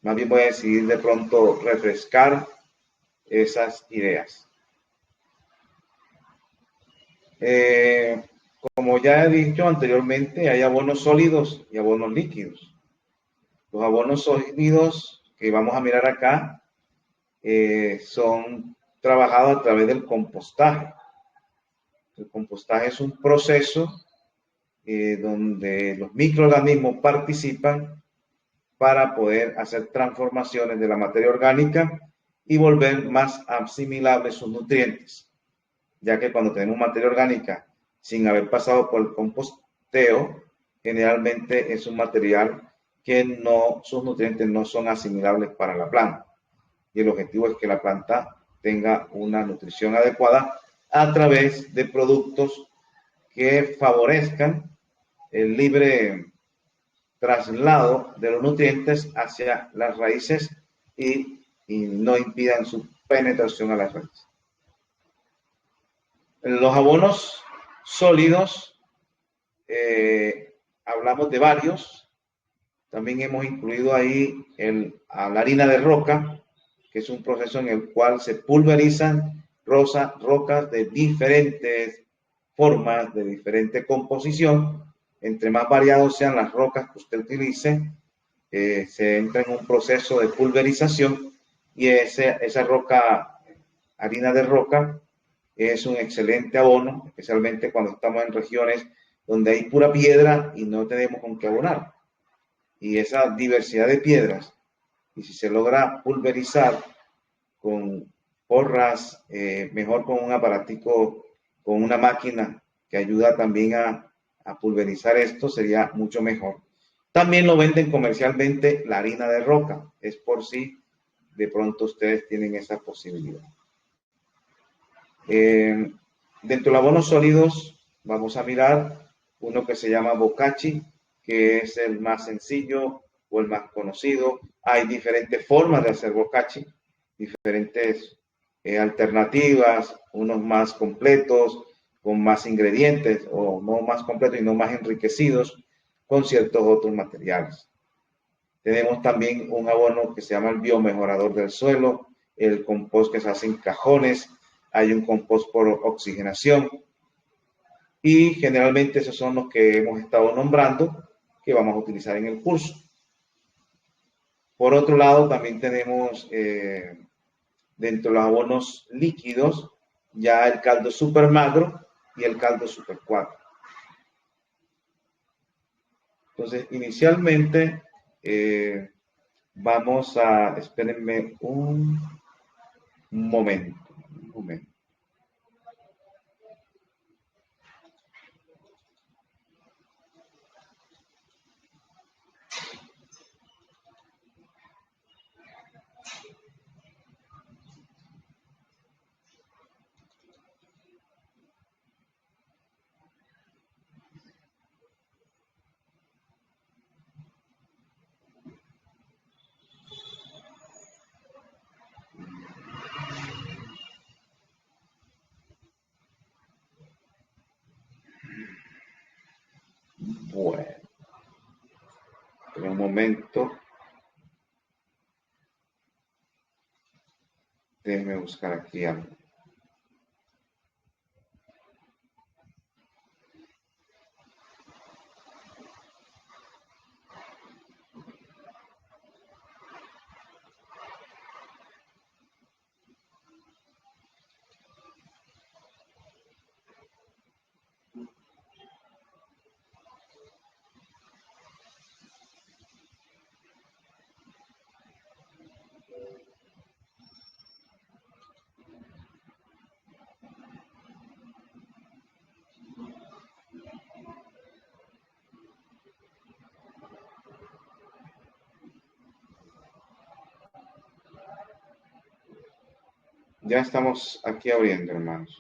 más bien voy a decidir de pronto refrescar esas ideas. Como ya he dicho anteriormente, hay abonos sólidos y abonos líquidos. Los abonos sólidos que vamos a mirar acá son trabajados a través del compostaje. El compostaje es un proceso donde los microorganismos participan para poder hacer transformaciones de la materia orgánica y volver más asimilables sus nutrientes, ya que cuando tenemos materia orgánica sin haber pasado por el composteo, generalmente es un material que sus nutrientes no son asimilables para la planta. Y el objetivo es que la planta tenga una nutrición adecuada a través de productos que favorezcan el libre traslado de los nutrientes hacia las raíces y no impidan su penetración a las raíces. En los abonos sólidos hablamos de varios. También hemos incluido ahí a la harina de roca, que es un proceso en el cual se pulverizan rocas de diferentes formas, de diferente composición. Entre más variados sean las rocas que usted utilice, se entra en un proceso de pulverización y esa harina de roca, es un excelente abono, especialmente cuando estamos en regiones donde hay pura piedra y no tenemos con qué abonar. Y esa diversidad de piedras, y si se logra pulverizar con porras, mejor con un aparatico, con una máquina que ayuda también a pulverizar esto, sería mucho mejor. También lo venden comercialmente la harina de roca, es por si de pronto ustedes tienen esa posibilidad. Dentro de los abonos sólidos vamos a mirar uno que se llama Bokashi, que es el más sencillo o el más conocido. Hay diferentes formas de hacer Bokashi, diferentes alternativas, unos más completos, con más ingredientes, o no más completos y no más enriquecidos con ciertos otros materiales. Tenemos también un abono que se llama el biomejorador del suelo, el compost que se hace en cajones, hay un compost por oxigenación, y generalmente esos son los que hemos estado nombrando que vamos a utilizar en el curso. Por otro lado, también tenemos dentro de los abonos líquidos ya el caldo super magro y el caldo super 4. Entonces, inicialmente vamos a, espérenme un momento. Bueno, en un momento. Déjenme buscar aquí algo. Ya estamos aquí abriendo, hermanos.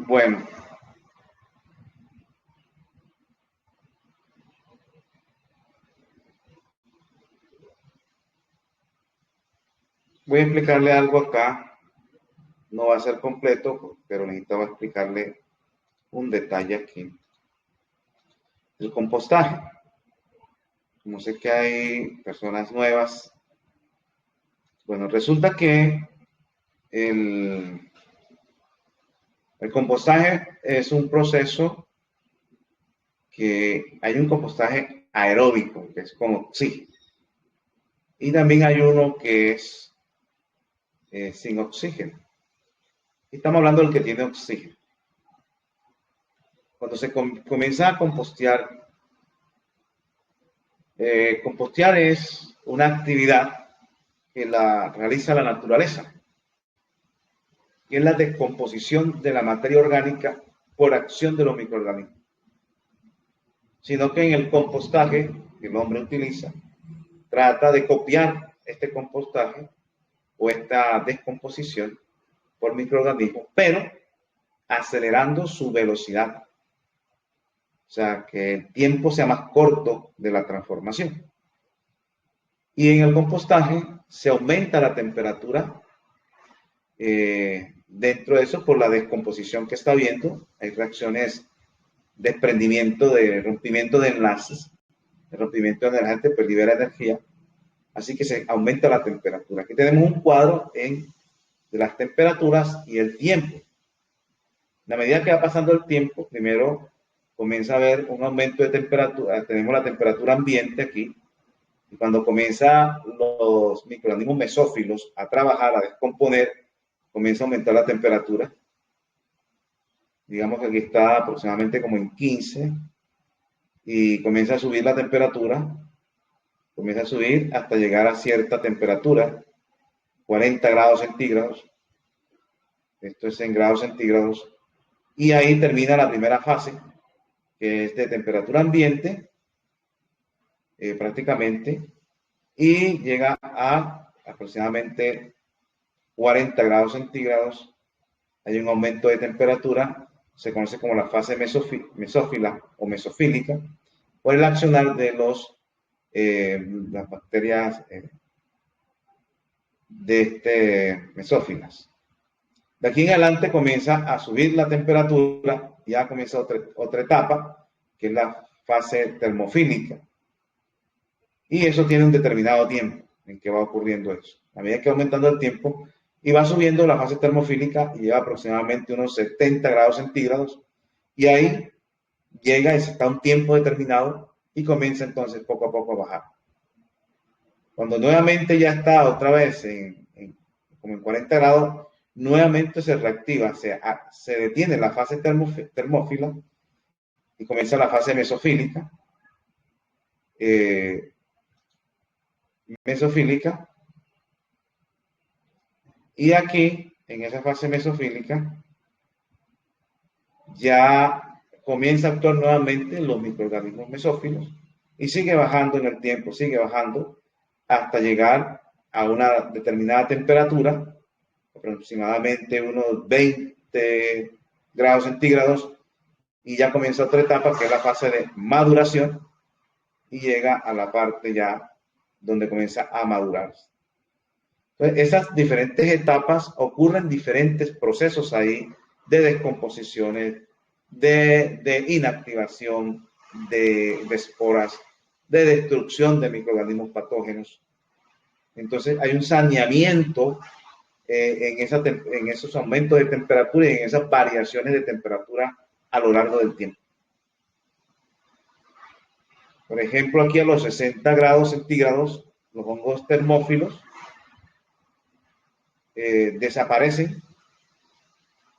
Bueno, voy a explicarle algo acá. No va a ser completo, pero necesitaba explicarle un detalle aquí. El compostaje. Como sé que hay personas nuevas, bueno, resulta que el, el compostaje es un proceso que hay un compostaje aeróbico, que es con oxígeno. Y también hay uno que es sin oxígeno. Estamos hablando del que tiene oxígeno. Cuando se comienza a compostear, compostear es una actividad que la realiza la naturaleza, que es la descomposición de la materia orgánica por acción de los microorganismos. Sino que en el compostaje que el hombre utiliza, trata de copiar este compostaje o esta descomposición por microorganismos, pero acelerando su velocidad. O sea, que el tiempo sea más corto de la transformación. Y en el compostaje se aumenta la temperatura dentro de eso por la descomposición que está habiendo. Hay reacciones de desprendimiento, de rompimiento de enlaces. El rompimiento de energía pues libera energía. Así que se aumenta la temperatura. Aquí tenemos un cuadro de las temperaturas y el tiempo. A medida que va pasando el tiempo, primero comienza a haber un aumento de temperatura. Tenemos la temperatura ambiente aquí. Y cuando comienzan los microorganismos mesófilos a trabajar, a descomponer, comienza a aumentar la temperatura. Digamos que aquí está aproximadamente como en 15 y comienza a subir la temperatura. Comienza a subir hasta llegar a cierta temperatura, 40 grados centígrados. Esto es en grados centígrados. Y ahí termina la primera fase, que es de temperatura ambiente, prácticamente, y llega a aproximadamente 40 grados centígrados. Hay un aumento de temperatura, se conoce como la fase mesófila o mesofílica, por el accionar de las bacterias mesófilas. De aquí en adelante comienza a subir la temperatura, ya comienza otra etapa, que es la fase termofílica. Y eso tiene un determinado tiempo en que va ocurriendo eso. A medida que va aumentando el tiempo y va subiendo la fase termofílica y lleva aproximadamente unos 70 grados centígrados, y ahí llega y se está un tiempo determinado y comienza entonces poco a poco a bajar. Cuando nuevamente ya está otra vez como en 40 grados, nuevamente se reactiva, se detiene la fase termófila y comienza la fase mesofílica. Y aquí en esa fase mesofílica, ya comienza a actuar nuevamente los microorganismos mesófilos y sigue bajando en el tiempo, sigue bajando hasta llegar a una determinada temperatura, aproximadamente unos 20 grados centígrados, y ya comienza otra etapa que es la fase de maduración y llega a la parte ya donde comienza a madurar. Entonces, esas diferentes etapas ocurren diferentes procesos ahí de descomposiciones, de inactivación de esporas, de destrucción de microorganismos patógenos. Entonces hay un saneamiento en esos aumentos de temperatura y en esas variaciones de temperatura a lo largo del tiempo. Por ejemplo, aquí a los 60 grados centígrados, los hongos termófilos desaparecen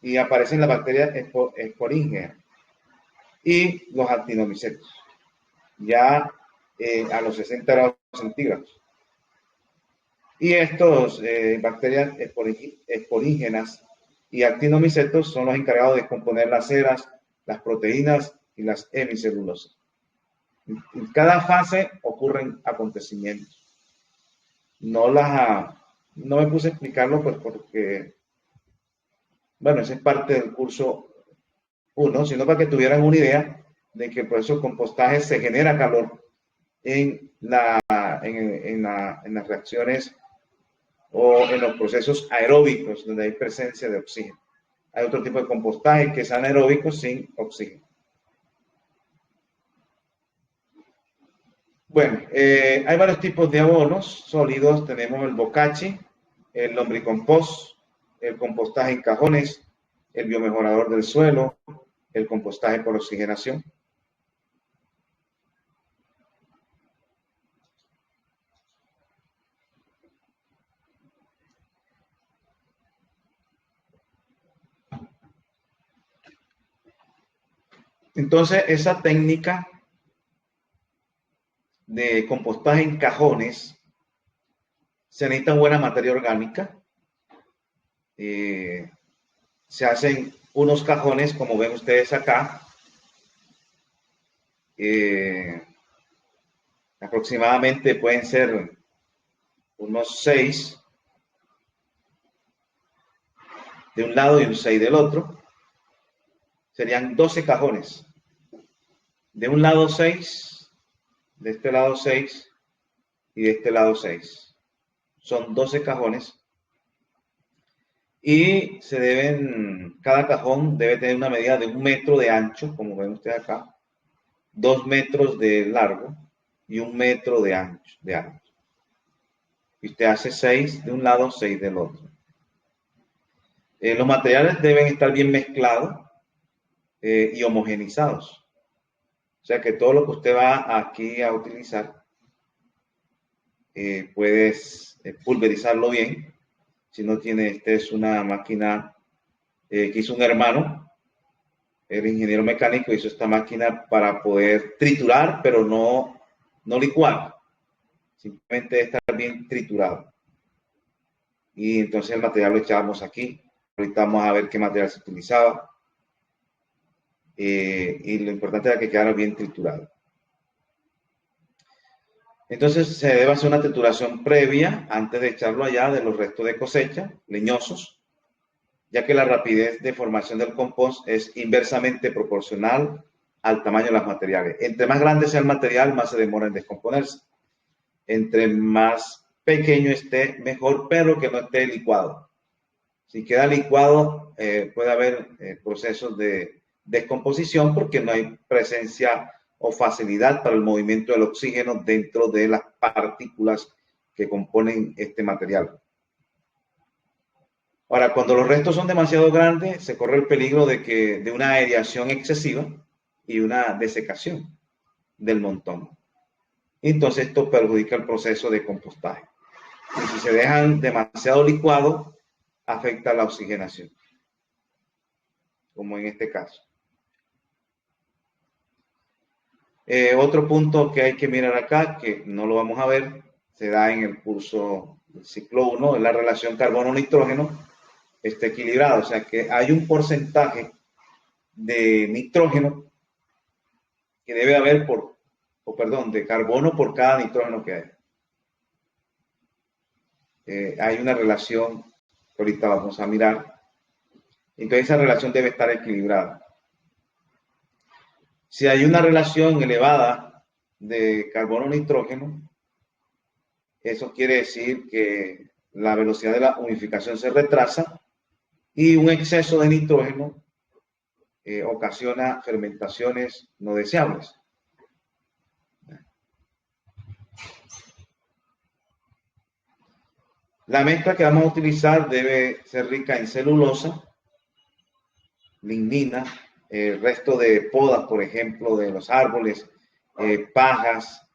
y aparecen las bacterias esporíngenas y los actinomicetos, ya a los 60 grados centígrados. Y estos bacterias esporíngenas y actinomicetos son los encargados de descomponer las ceras, las proteínas y las hemicelulosas. En cada fase ocurren acontecimientos. No me puse a explicarlo pues porque, bueno, esa es parte del curso 1, sino para que tuvieran una idea de que el proceso de compostaje se genera calor en las reacciones o en los procesos aeróbicos donde hay presencia de oxígeno. Hay otro tipo de compostaje que es anaeróbico sin oxígeno. Bueno, hay varios tipos de abonos sólidos. Tenemos el bocachi, el lombricompost, el compostaje en cajones, el biomejorador del suelo, el compostaje por oxigenación. Entonces, esa técnica de compostaje en cajones se necesita buena materia orgánica. Se hacen unos cajones, como ven ustedes acá, aproximadamente pueden ser unos 6 de un lado y un 6 del otro. Serían 12 cajones. De un lado 6, de este lado 6 y de este lado 6. Son 12 cajones. Y cada cajón debe tener una medida de 1 metro de ancho, como ven ustedes acá, 2 metros de largo y 1 metro de ancho. Y usted hace 6 de un lado, 6 del otro. Los materiales deben estar bien mezclados y homogenizados. O sea que todo lo que usted va aquí a utilizar, puedes pulverizarlo bien. Si no tiene, esta es una máquina que hizo un hermano, el ingeniero mecánico hizo esta máquina para poder triturar, pero no licuar. Simplemente estar bien triturado. Y entonces el material lo echábamos aquí. Ahorita vamos a ver qué material se utilizaba. Y lo importante era que quedara bien triturado. Entonces se debe hacer una trituración previa antes de echarlo allá de los restos de cosecha, leñosos, ya que la rapidez de formación del compost es inversamente proporcional al tamaño de los materiales. Entre más grande sea el material, más se demora en descomponerse. Entre más pequeño esté, mejor, pero que no esté licuado. Si queda licuado, puede haber procesos de descomposición porque no hay presencia o facilidad para el movimiento del oxígeno dentro de las partículas que componen este material. Ahora, cuando los restos son demasiado grandes, se corre el peligro de una aireación excesiva y una desecación del montón. Entonces, esto perjudica el proceso de compostaje. Y si se dejan demasiado licuados, afecta la oxigenación, como en este caso. Otro punto que hay que mirar acá, que no lo vamos a ver, se da en el curso del ciclo 1, es la relación carbono-nitrógeno. esté equilibrado, o sea que hay un porcentaje de nitrógeno que debe haber de carbono por cada nitrógeno que hay. Hay una relación que ahorita vamos a mirar. Entonces esa relación debe estar equilibrada. Si hay una relación elevada de carbono-nitrógeno, eso quiere decir que la velocidad de la humidificación se retrasa y un exceso de nitrógeno ocasiona fermentaciones no deseables. La mezcla que vamos a utilizar debe ser rica en celulosa, lignina, resto de podas, por ejemplo, de los árboles, pajas,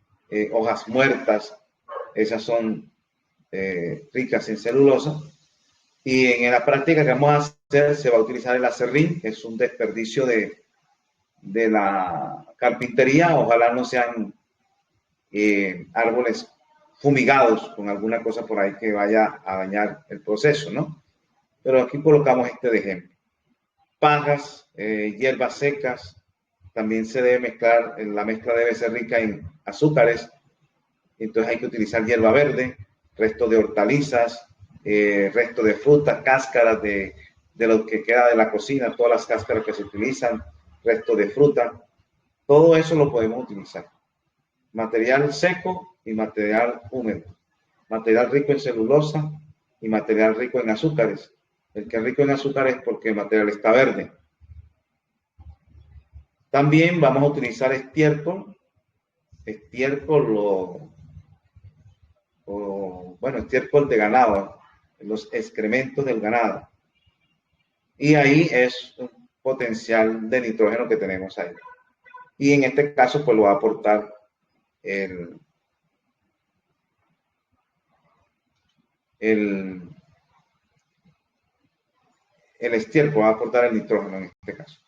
hojas muertas, esas son ricas en celulosa. Y en la práctica que vamos a hacer se va a utilizar el acerrín, que es un desperdicio de la carpintería. Ojalá no sean árboles fumigados con alguna cosa por ahí que vaya a dañar el proceso, ¿no? Pero aquí colocamos este de ejemplo. Pajas, hierbas secas, también se debe mezclar, la mezcla debe ser rica en azúcares, entonces hay que utilizar hierba verde, resto de hortalizas, resto de frutas, cáscaras de lo que queda de la cocina, todas las cáscaras que se utilizan, resto de fruta, todo eso lo podemos utilizar. Material seco y material húmedo, material rico en celulosa y material rico en azúcares. El que es rico en azúcares es porque el material está verde. También vamos a utilizar estiércol estiércol de ganado, los excrementos del ganado. Y ahí es un potencial de nitrógeno que tenemos ahí. Y en este caso, pues lo va a aportar el estiércol, va a aportar el nitrógeno en este caso.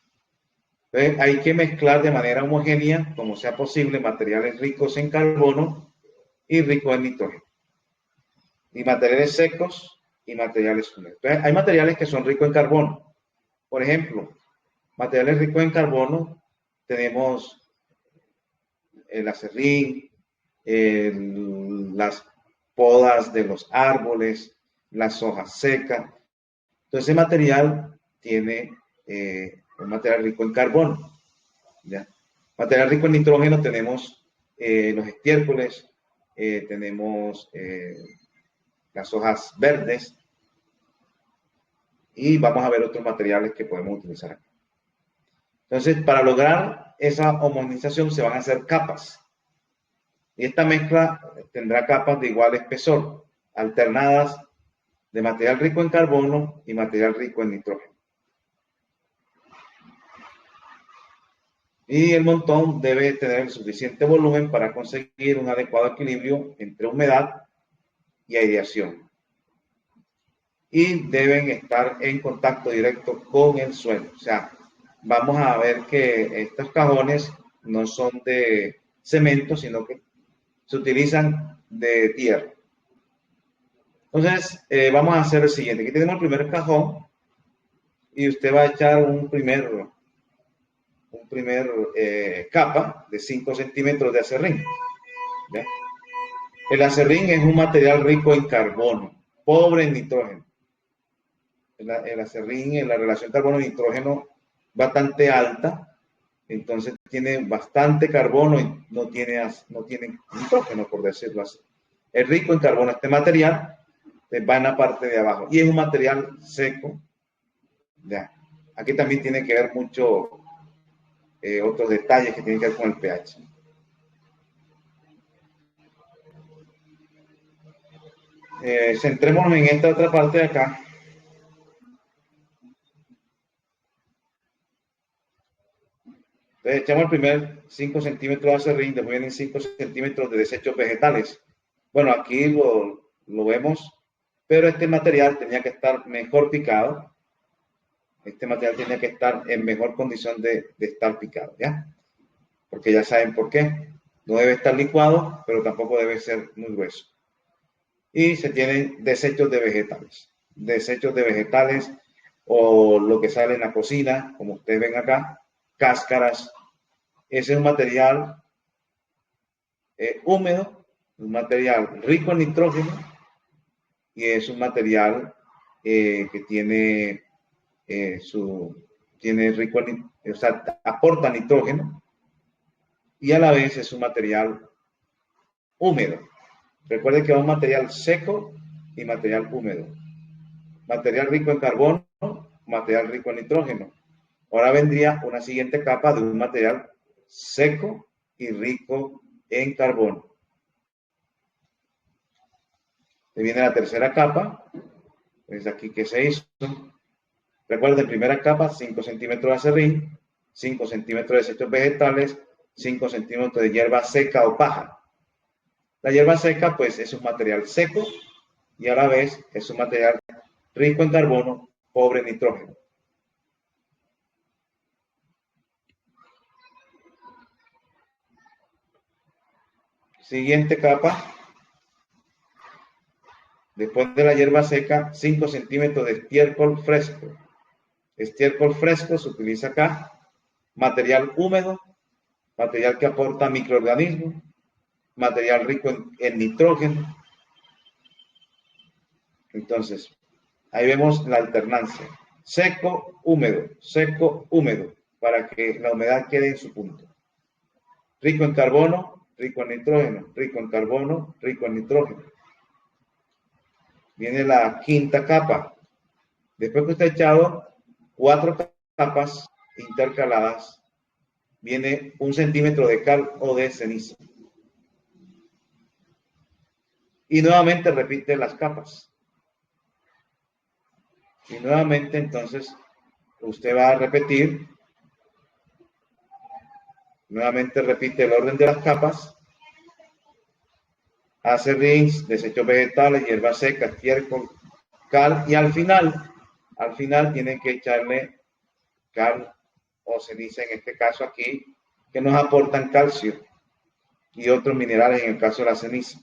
Entonces, hay que mezclar de manera homogénea, como sea posible, materiales ricos en carbono y ricos en nitrógeno. Y materiales secos y materiales húmedos. Entonces, hay materiales que son ricos en carbono. Por ejemplo, materiales ricos en carbono, tenemos el acerrín, las podas de los árboles, las hojas secas. Entonces, ese material tiene un material rico en carbono. ¿Ya? Material rico en nitrógeno tenemos los estiércoles, tenemos las hojas verdes y vamos a ver otros materiales que podemos utilizar aquí. Entonces, para lograr esa homogenización se van a hacer capas. Y esta mezcla tendrá capas de igual espesor, alternadas de material rico en carbono y material rico en nitrógeno. Y el montón debe tener el suficiente volumen para conseguir un adecuado equilibrio entre humedad y aireación. Y deben estar en contacto directo con el suelo. O sea, vamos a ver que estos cajones no son de cemento, sino que se utilizan de tierra. Entonces, vamos a hacer el siguiente. Aquí tenemos el primer cajón y usted va a echar un primer capa de 5 centímetros de acerrín. ¿Ya? El acerrín es un material rico en carbono, pobre en nitrógeno. El acerrín, en la relación carbono-nitrógeno bastante alta, entonces tiene bastante carbono y no tiene nitrógeno, por decirlo así. Es rico en carbono este material, va en la parte de abajo y es un material seco. Ya. Aquí también tiene que ver mucho otros detalles que tienen que ver con el pH. Centrémonos en esta otra parte de acá. Entonces echamos el primer 5 centímetros de acerrín, después vienen 5 centímetros de desechos vegetales. Bueno, aquí lo vemos, pero este material tenía que estar mejor picado. Este material tenía que estar en mejor condición de estar picado, ¿ya? Porque ya saben por qué. No debe estar licuado, pero tampoco debe ser muy grueso. Y se tienen desechos de vegetales. desechos de vegetales o lo que sale en la cocina, como ustedes ven acá, cáscaras. Ese es un material húmedo, un material rico en nitrógeno y es un material que tiene rico en, o sea, aporta nitrógeno y a la vez es un material húmedo. Recuerden que es un material seco y material húmedo. Material rico en carbono, material rico en nitrógeno. Ahora vendría una siguiente capa de un material seco y rico en carbono. Y viene la tercera capa, es aquí que se hizo. Recuerden, primera capa, 5 centímetros de acerrín, 5 centímetros de desechos vegetales, 5 centímetros de hierba seca o paja. La hierba seca, pues, es un material seco y a la vez es un material rico en carbono, pobre en nitrógeno. Siguiente capa. Después de la hierba seca, 5 centímetros de estiércol fresco. Estiércol fresco se utiliza acá. Material húmedo, material que aporta microorganismos, material rico en nitrógeno. Entonces, ahí vemos la alternancia. Seco, húmedo, para que la humedad quede en su punto. Rico en carbono, rico en nitrógeno, rico en carbono, rico en nitrógeno. Viene la quinta capa. Después que usted ha echado 4 capas intercaladas, viene 1 centímetro de cal o de ceniza. Y nuevamente repite las capas. Y nuevamente entonces usted va a repetir. Nuevamente repite el orden de las capas. Acerrín, desechos vegetales, hierba seca, estiércol, cal. Y al final tienen que echarle cal o ceniza, en este caso aquí, que nos aportan calcio y otros minerales en el caso de la ceniza.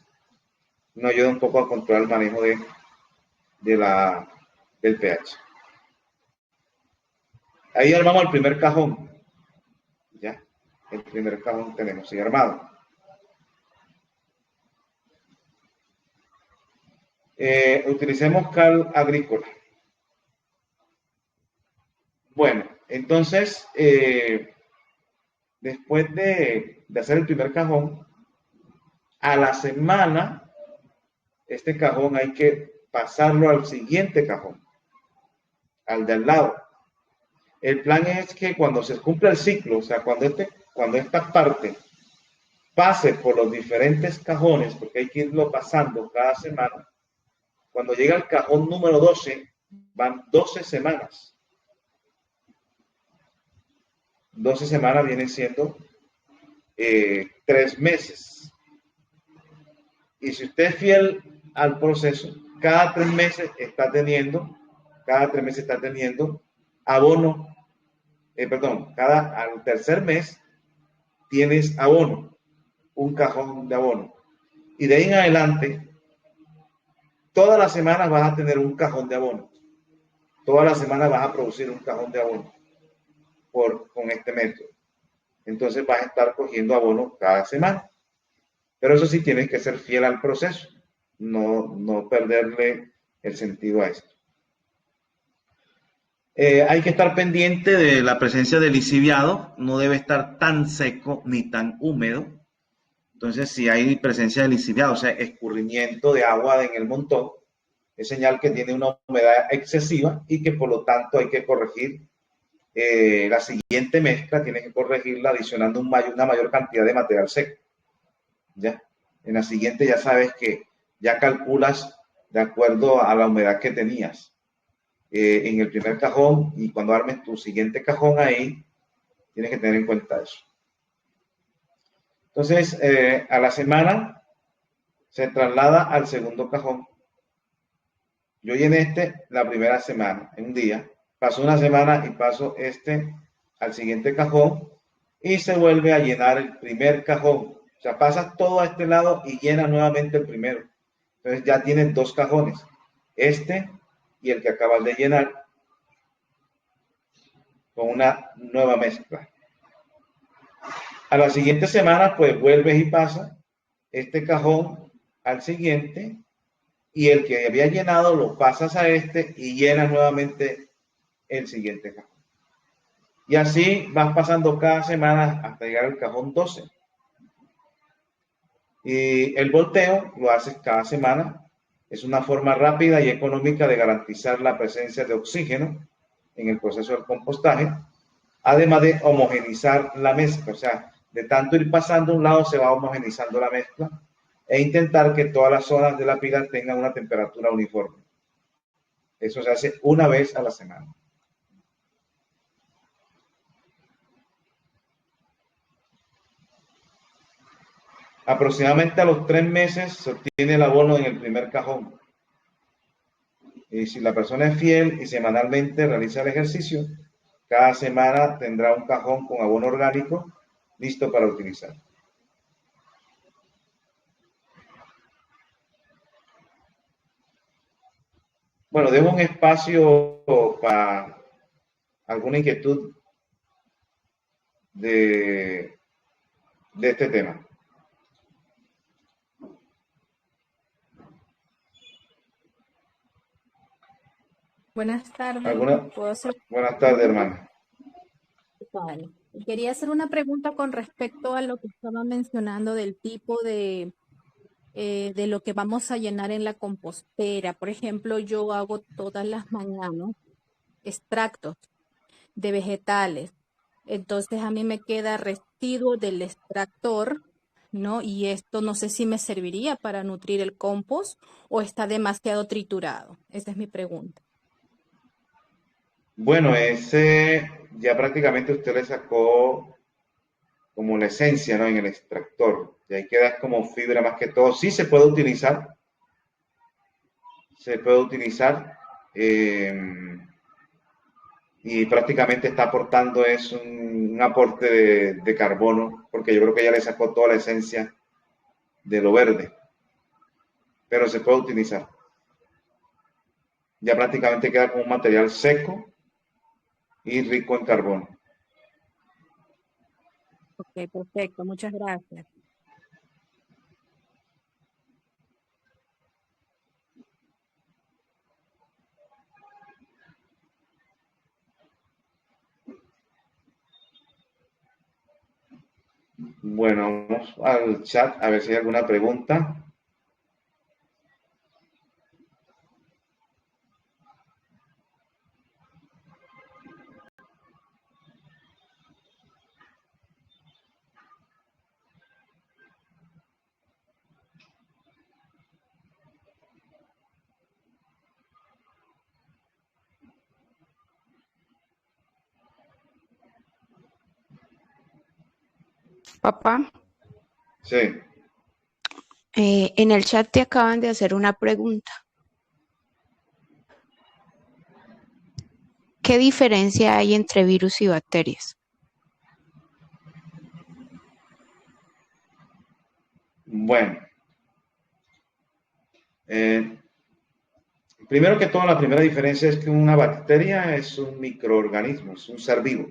Nos ayuda un poco a controlar el manejo del pH. Ahí armamos el primer cajón. Ya, el primer cajón tenemos ahí armado. Utilicemos cal agrícola. Bueno, entonces, después de hacer el primer cajón, a la semana, este cajón hay que pasarlo al siguiente cajón, al de al lado. El plan es que cuando se cumpla el ciclo, o sea, cuando esta parte pase por los diferentes cajones, porque hay que irlo pasando cada semana, cuando llega al cajón número 12, van 12 semanas. 12 semanas vienen siendo 3 meses. Y si usted es fiel al proceso, cada 3 meses está teniendo abono, al tercer mes tienes abono, un cajón de abono. Y de ahí en adelante, todas las semanas vas a tener un cajón de abono. Todas las semanas vas a producir un cajón de abono con este método. Entonces vas a estar cogiendo abono cada semana. Pero eso sí, tienes que ser fiel al proceso, no perderle el sentido a esto. Hay que estar pendiente de la presencia del lixiviado, no debe estar tan seco ni tan húmedo. Entonces, si hay presencia de lixiviado, o sea, escurrimiento de agua en el montón, es señal que tiene una humedad excesiva y que por lo tanto hay que corregir la siguiente mezcla, tiene que corregirla adicionando una mayor cantidad de material seco. ¿Ya? En la siguiente ya sabes que ya calculas de acuerdo a la humedad que tenías en el primer cajón, y cuando armes tu siguiente cajón ahí, tienes que tener en cuenta eso. Entonces, a la semana se traslada al segundo cajón. Yo llené la primera semana, en un día, paso una semana y paso al siguiente cajón y se vuelve a llenar el primer cajón. O sea, pasas todo a este lado y llena nuevamente el primero. Entonces ya tienes 2 cajones. y el que acabas de llenar con una nueva mezcla. A la siguiente semana, pues vuelves y pasas este cajón al siguiente y el que había llenado lo pasas a este y llenas nuevamente el siguiente cajón. Y así vas pasando cada semana hasta llegar al cajón 12. Y el volteo lo haces cada semana. Es una forma rápida y económica de garantizar la presencia de oxígeno en el proceso del compostaje, además de homogenizar la mezcla. O sea, de tanto ir pasando un lado se va homogenizando la mezcla e intentar que todas las zonas de la pila tengan una temperatura uniforme. Eso se hace una vez a la semana. Aproximadamente a los 3 meses se obtiene el abono en el primer cajón. Y si la persona es fiel y semanalmente realiza el ejercicio, cada semana tendrá un cajón con abono orgánico listo para utilizar. Bueno, dejo un espacio para alguna inquietud de este tema. Buenas tardes. ¿Alguna? ¿Puedo hacer Buenas una tardes, pregunta? hermana. Vale. Quería hacer una pregunta con respecto a lo que estaba mencionando del tipo de lo que vamos a llenar en la compostera. Por ejemplo, yo hago todas las mañanas extractos de vegetales. Entonces a mí me queda residuo del extractor, ¿no? Y esto no sé si me serviría para nutrir el compost o está demasiado triturado. Esa es mi pregunta. Bueno, ese ya prácticamente usted le sacó como la esencia, ¿no? En el extractor. Y ahí queda como fibra más que todo. Sí se puede utilizar. Se puede utilizar. Y prácticamente está aportando es un aporte de carbono, porque yo creo que ya le sacó toda la esencia de lo verde. Pero se puede utilizar. Ya prácticamente queda como un material seco y rico en carbono. Ok, perfecto. Muchas gracias. Bueno, vamos al chat a ver si hay alguna pregunta. Papá, Sí. en el chat te acaban de hacer una pregunta. ¿Qué diferencia hay entre virus y bacterias? Bueno. Primero que todo, la primera diferencia es que una bacteria es un microorganismo, es un ser vivo.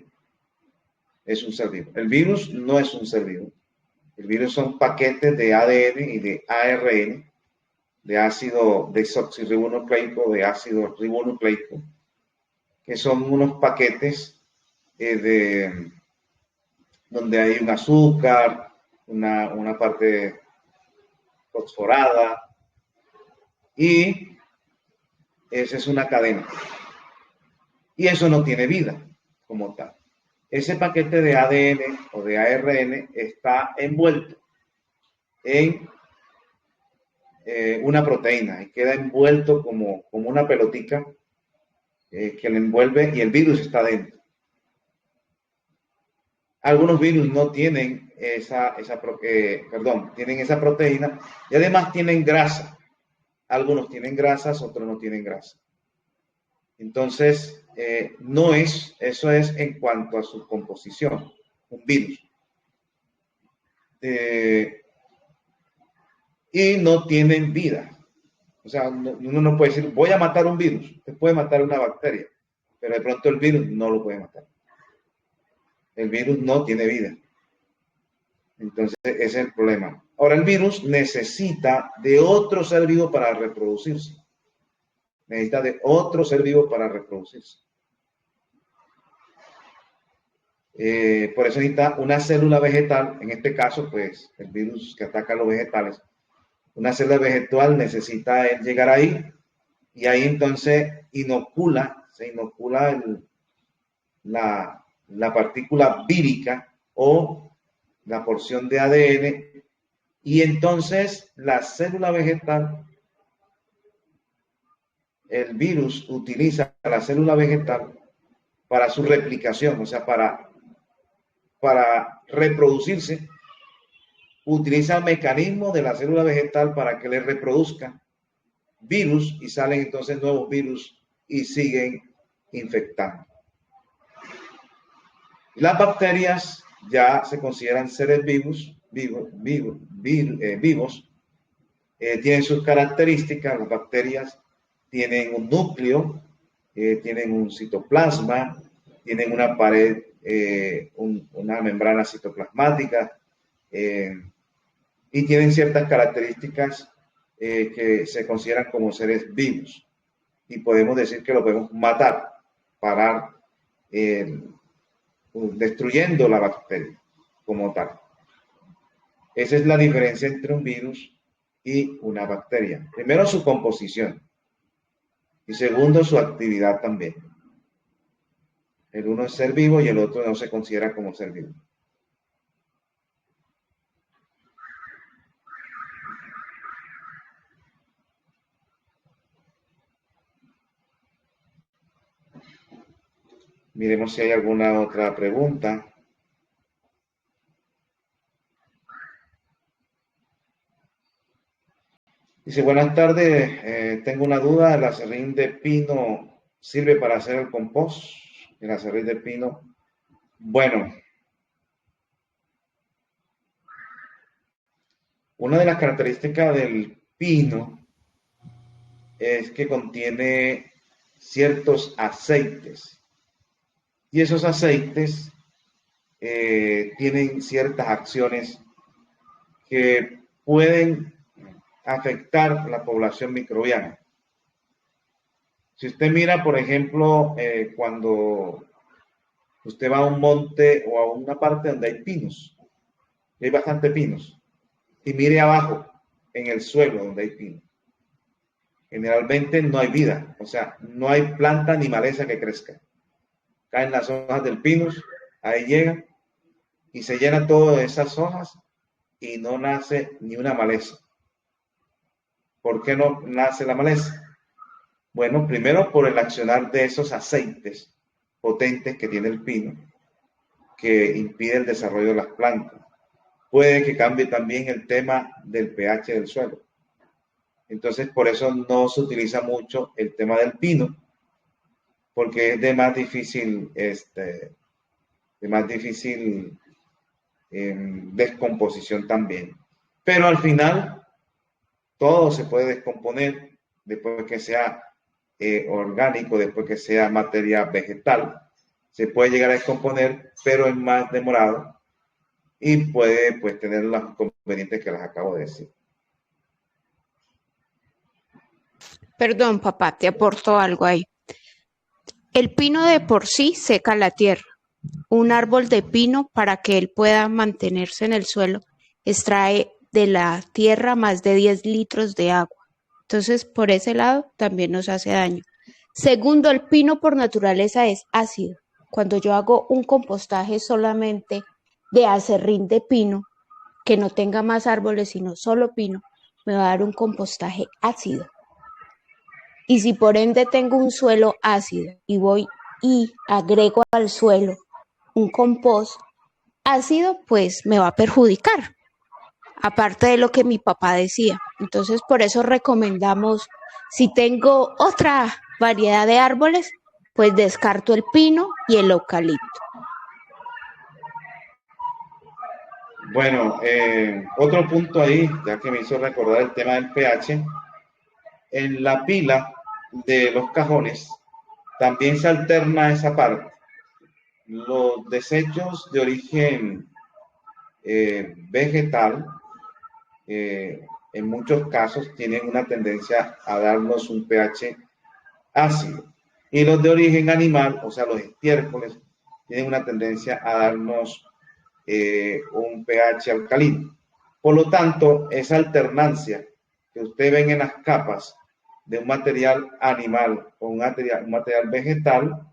Es un ser vivo. El virus no es un ser vivo. El virus son paquetes de ADN y de ARN, de ácido desoxirribonucleico, de ácido ribonucleico, que son unos paquetes donde hay un azúcar, una parte fosforada, y esa es una cadena. Y eso no tiene vida como tal. Ese paquete de ADN o de ARN está envuelto en una proteína y queda envuelto como una pelotica que le envuelve y el virus está dentro. Algunos virus no tienen tienen esa proteína y además tienen grasa. Algunos tienen grasas, otros no tienen grasa. Entonces, eso es en cuanto a su composición, un virus. Y no tienen vida. O sea, uno no puede decir, voy a matar un virus. Usted puede matar una bacteria, pero de pronto el virus no lo puede matar. El virus no tiene vida. Entonces, ese es el problema. Ahora, el virus necesita de otro ser vivo para reproducirse. Necesita de otro ser vivo para reproducirse. Por eso necesita una célula vegetal, en este caso, pues, el virus que ataca a los vegetales. Una célula vegetal necesita llegar ahí y ahí entonces se inocula la partícula vírica o la porción de ADN, y entonces la célula vegetal, el virus utiliza la célula vegetal para su replicación, o sea, para reproducirse, utiliza el mecanismo de la célula vegetal para que le reproduzca virus y salen entonces nuevos virus y siguen infectando. Las bacterias ya se consideran seres vivos, tienen sus características. Las bacterias tienen un núcleo, tienen un citoplasma, tienen una pared, una membrana citoplasmática, y tienen ciertas características que se consideran como seres vivos. Y podemos decir que lo podemos matar, parar, destruyendo la bacteria como tal. Esa es la diferencia entre un virus y una bacteria. Primero, su composición. Y segundo, su actividad también. El uno es ser vivo y el otro no se considera como ser vivo. Miremos si hay alguna otra pregunta. Dice, buenas tardes, tengo una duda, ¿el aserrín de pino sirve para hacer el compost? El aserrín de pino, bueno, una de las características del pino es que contiene ciertos aceites, y esos aceites tienen ciertas acciones que pueden afectar la población microbiana. Si usted mira, por ejemplo, cuando usted va a un monte o a una parte donde hay pinos, y hay bastante pinos, y mire abajo, en el suelo donde hay pinos, generalmente no hay vida, o sea, no hay planta ni maleza que crezca. Caen las hojas del pinus, ahí llegan, y se llenan todas esas hojas, y no nace ni una maleza. ¿Por qué no nace la maleza? Bueno, primero por el accionar de esos aceites potentes que tiene el pino, que impide el desarrollo de las plantas. Puede que cambie también el tema del pH del suelo. Entonces, por eso no se utiliza mucho el tema del pino, porque es de más difícil, descomposición también. Pero al final, todo se puede descomponer después que sea orgánico, después que sea materia vegetal. Se puede llegar a descomponer, pero es más demorado y puede, pues, tener los inconvenientes que les acabo de decir. Perdón, papá, te aporto algo ahí. El pino de por sí seca la tierra. Un árbol de pino, para que él pueda mantenerse en el suelo, extrae de la tierra más de 10 litros de agua. Entonces, por ese lado, también nos hace daño. Segundo, el pino por naturaleza es ácido. Cuando yo hago un compostaje solamente de aserrín de pino, que no tenga más árboles, sino solo pino, me va a dar un compostaje ácido. Y si por ende tengo un suelo ácido y voy y agrego al suelo un compost ácido, pues me va a perjudicar, aparte de lo que mi papá decía. Entonces, por eso recomendamos, si tengo otra variedad de árboles, pues descarto el pino y el eucalipto. Bueno, otro punto ahí, ya que me hizo recordar el tema del pH, en la pila de los cajones también se alterna esa parte. Los desechos de origen vegetal, en muchos casos, tienen una tendencia a darnos un pH ácido. Y los de origen animal, o sea, los estiércoles, tienen una tendencia a darnos un pH alcalino. Por lo tanto, esa alternancia que ustedes ven en las capas de un material animal o un material vegetal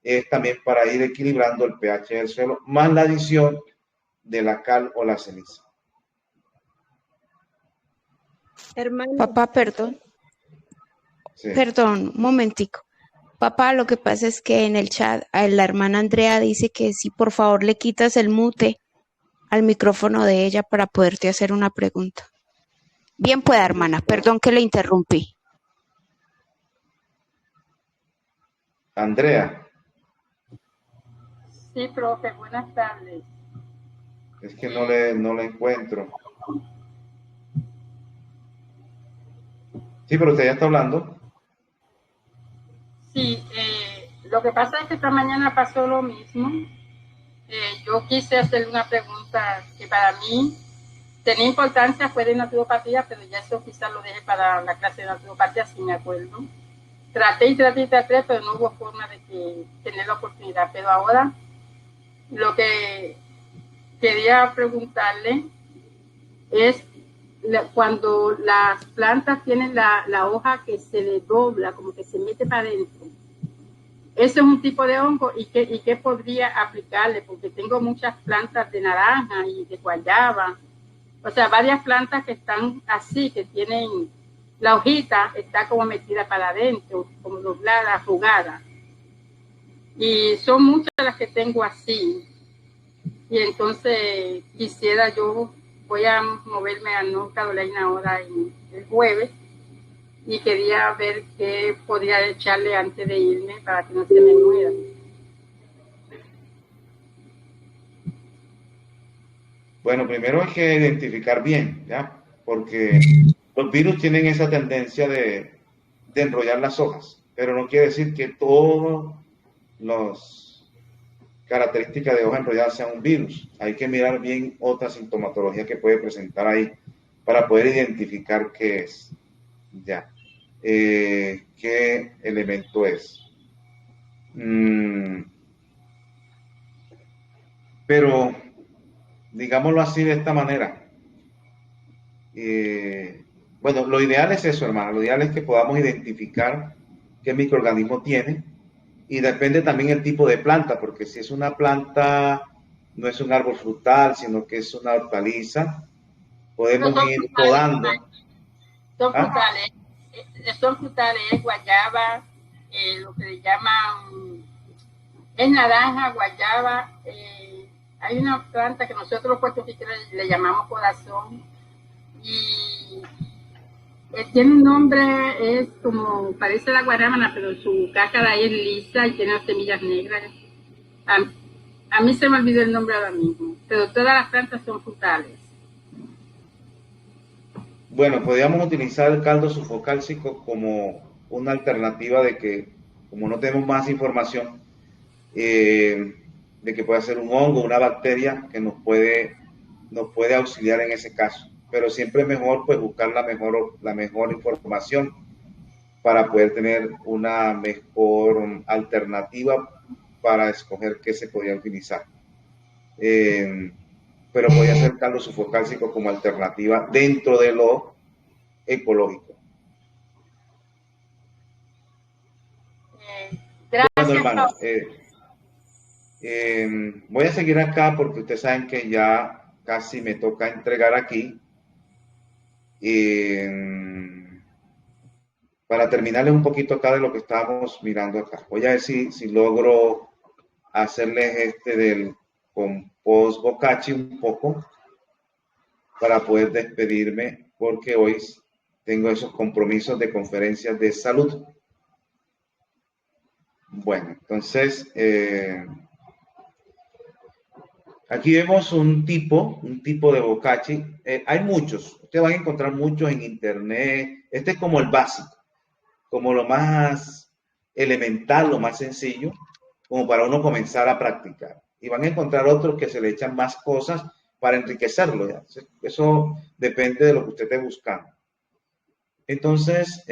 es también para ir equilibrando el pH del suelo, más la adición de la cal o la ceniza. Hermano, Papá, perdón, Sí. perdón, un momentico. Papá, lo que pasa es que en el chat la hermana Andrea dice que si por favor le quitas el mute al micrófono de ella para poderte hacer una pregunta. Bien pueda, hermana, perdón que le interrumpí. Andrea, Sí, profe, buenas tardes. es que no le encuentro. Sí, pero usted ya está hablando. Sí, lo que pasa es que esta mañana pasó lo mismo. Yo quise hacerle una pregunta que para mí tenía importancia, fue de naturopatía, pero ya eso quizás lo dejé para la clase de naturopatía, si me acuerdo. Traté, pero no hubo forma de tener la oportunidad. Pero ahora lo que quería preguntarle es cuando las plantas tienen la hoja que se le dobla, como que se mete para adentro. Ese es un tipo de hongo y qué podría aplicarle, porque tengo muchas plantas de naranja y de guayaba, o sea, varias plantas que están así, que tienen la hojita, está como metida para adentro, como doblada, arrugada. Y son muchas las que tengo así. Y entonces quisiera yo, voy a moverme a North Carolina ahora el jueves, y quería ver qué podría echarle antes de irme para que no se me muera. Bueno, primero hay que identificar bien, ¿ya? Porque los virus tienen esa tendencia de enrollar las hojas, pero no quiere decir que todas las características de hoja enrollada sean un virus. Hay que mirar bien otra sintomatología que puede presentar ahí para poder identificar qué es, ya, qué elemento es. Pero digámoslo así de esta manera. Bueno, lo ideal es eso, hermano. Lo ideal es que podamos identificar qué microorganismo tiene, y depende también el tipo de planta, porque si es una planta, no es un árbol frutal, sino que es una hortaliza, podemos ir podando. Son frutales, es guayaba, lo que le llaman, es naranja, guayaba. Hay una planta que nosotros los puertorriqueños le llamamos corazón, y tiene un nombre, es como, parece la guanábana, pero su cáscara es lisa y tiene las semillas negras. A mí se me olvidó el nombre ahora mismo, pero todas las plantas son frutales. Bueno, podríamos utilizar el caldo sulfocálcico como una alternativa de que, como no tenemos más información, de que puede ser un hongo, una bacteria que nos puede auxiliar en ese caso. Pero siempre es mejor pues buscar la mejor información para poder tener una mejor alternativa para escoger qué se podría utilizar. Pero podría ser caldo sulfocálcico como alternativa dentro de lo ecológico. Gracias, bueno, hermano, voy a seguir acá porque ustedes saben que ya casi me toca entregar aquí. Para terminarles un poquito acá de lo que estábamos mirando acá. Voy a ver si logro hacerles del compost bokashi un poco para poder despedirme, porque hoy tengo esos compromisos de conferencias de salud. Bueno, entonces aquí vemos un tipo de bokashi. Hay muchos, ustedes van a encontrar muchos en internet. Este es como el básico. como lo más elemental, lo más sencillo, como para uno comenzar a practicar. Y van a encontrar otros que se le echan más cosas para enriquecerlo. ¿Ya? Eso depende de lo que usted esté buscando. Entonces,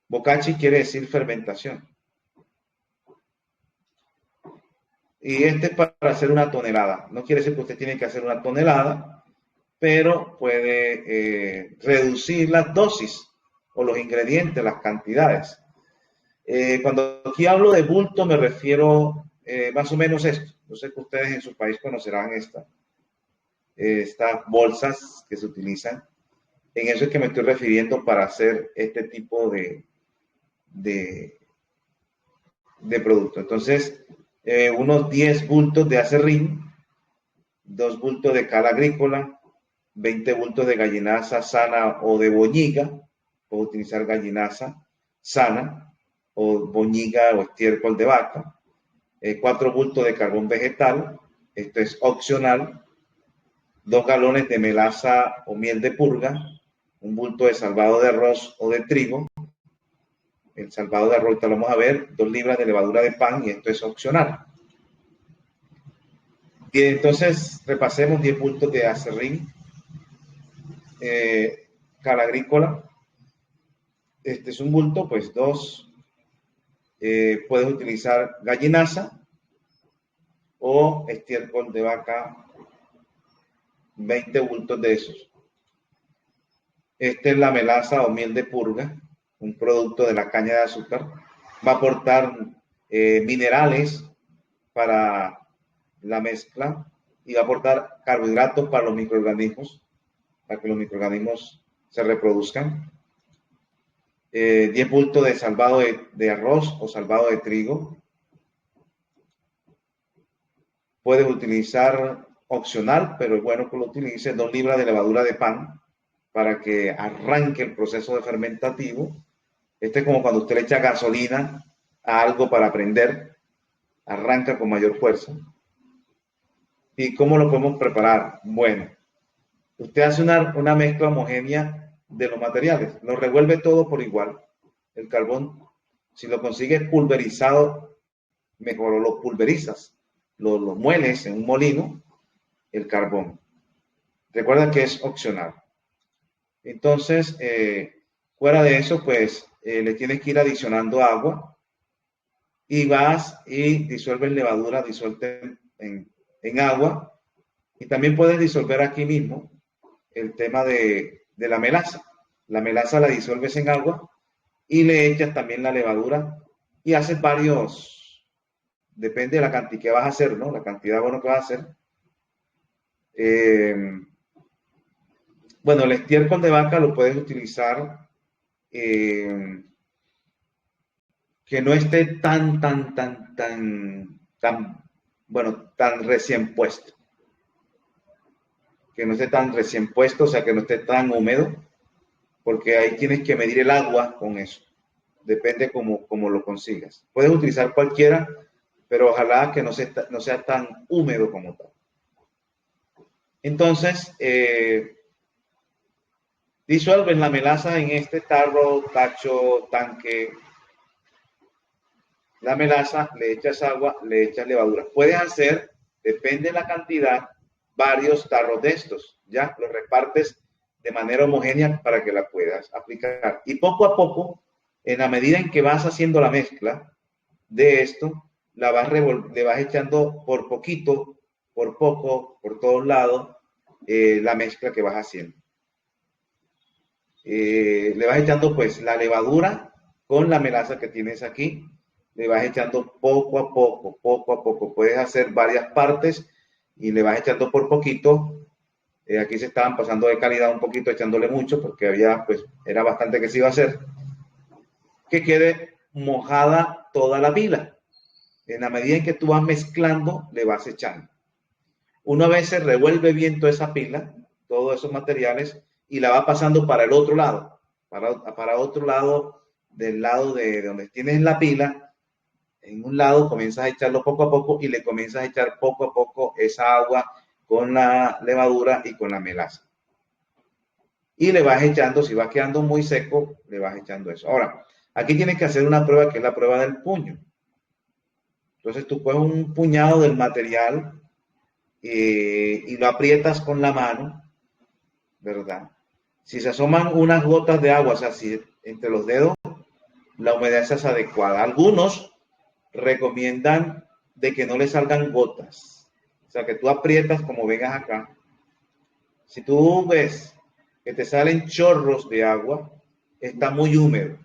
bokashi quiere decir fermentación. Y este es para hacer una tonelada. No quiere decir que usted tiene que hacer una tonelada, pero puede reducir las dosis o los ingredientes, las cantidades. Cuando aquí hablo de bulto me refiero más o menos esto. Yo sé que ustedes en su país conocerán estas bolsas que se utilizan. En eso es que me estoy refiriendo para hacer este tipo de producto. Entonces, unos 10 bultos de acerrín, 2 bultos de cal agrícola, 20 bultos de gallinaza sana o de boñiga, puedo utilizar gallinaza sana o boñiga o estiércol de vaca, 4 bultos de carbón vegetal, esto es opcional, 2 galones de melaza o miel de purga, un bulto de salvado de arroz o de trigo, el salvado de arroz lo vamos a ver, 2 libras de levadura de pan y esto es opcional. Y entonces repasemos 10 bultos de acerrín, cal agrícola, este es un bulto, pues 2, puedes utilizar gallinaza o estiércol de vaca, 20 bultos de esos. Esta es la melaza o miel de purga, un producto de la caña de azúcar. Va a aportar minerales para la mezcla y va a aportar carbohidratos para los microorganismos, para que los microorganismos se reproduzcan. 10 bultos de salvado de arroz o salvado de trigo. Puedes utilizar opcional, pero es bueno que lo utilices, 2 libras de levadura de pan para que arranque el proceso de fermentativo. Este es como cuando usted le echa gasolina a algo para prender, arranca con mayor fuerza. ¿Y cómo lo podemos preparar? Bueno, usted hace una mezcla homogénea de los materiales, lo revuelve todo por igual. El carbón, si lo consigues pulverizado, mejor lo pulverizas, lo mueles en un molino, el carbón. Recuerda que es opcional. Entonces, fuera de eso, pues le tienes que ir adicionando agua y vas y disuelves levadura disuelta en agua. Y también puedes disolver aquí mismo el tema de la melaza. La melaza la disuelves en agua y le echas también la levadura y haces varios, depende de la cantidad que vas a hacer, ¿no? La cantidad bueno que vas a hacer. Bueno, el estiércol de vaca lo puedes utilizar que no esté tan recién puesto. Que no esté tan recién puesto, o sea, que no esté tan húmedo, porque ahí tienes que medir el agua con eso. Depende cómo lo consigas. Puedes utilizar cualquiera, pero ojalá que no sea tan húmedo como tal. Entonces, disuelves la melaza en este tarro, tacho, tanque. La melaza, le echas agua, le echas levadura. Puedes hacer, depende de la cantidad, varios tarros de estos. Ya los repartes de manera homogénea para que la puedas aplicar. Y poco a poco, en la medida en que vas haciendo la mezcla de esto, le vas echando por poquito, por poco, por todos lados, la mezcla que vas haciendo. Le vas echando pues la levadura con la melaza que tienes aquí, le vas echando poco a poco. Puedes hacer varias partes y le vas echando por poquito. Aquí se estaban pasando de calidad un poquito, echándole mucho, porque había, pues, era bastante que se iba a hacer. Que quede mojada toda la pila. En la medida en que tú vas mezclando, le vas echando. Una vez se revuelve bien toda esa pila, todos esos materiales, y la va pasando para el otro lado, para otro lado, del lado de donde tienes la pila. En un lado comienzas a echarlo poco a poco y le comienzas a echar poco a poco esa agua con la levadura y con la melaza. y le vas echando, si va quedando muy seco, le vas echando eso. Ahora, aquí tienes que hacer una prueba que es la prueba del puño. Entonces tú coges un puñado del material y lo aprietas con la mano, ¿verdad? Si se asoman unas gotas de agua, o sea, si entre los dedos, la humedad es adecuada. Algunos recomiendan de que no le salgan gotas. O sea, que tú aprietas como vengas acá. Si tú ves que te salen chorros de agua, está muy húmedo.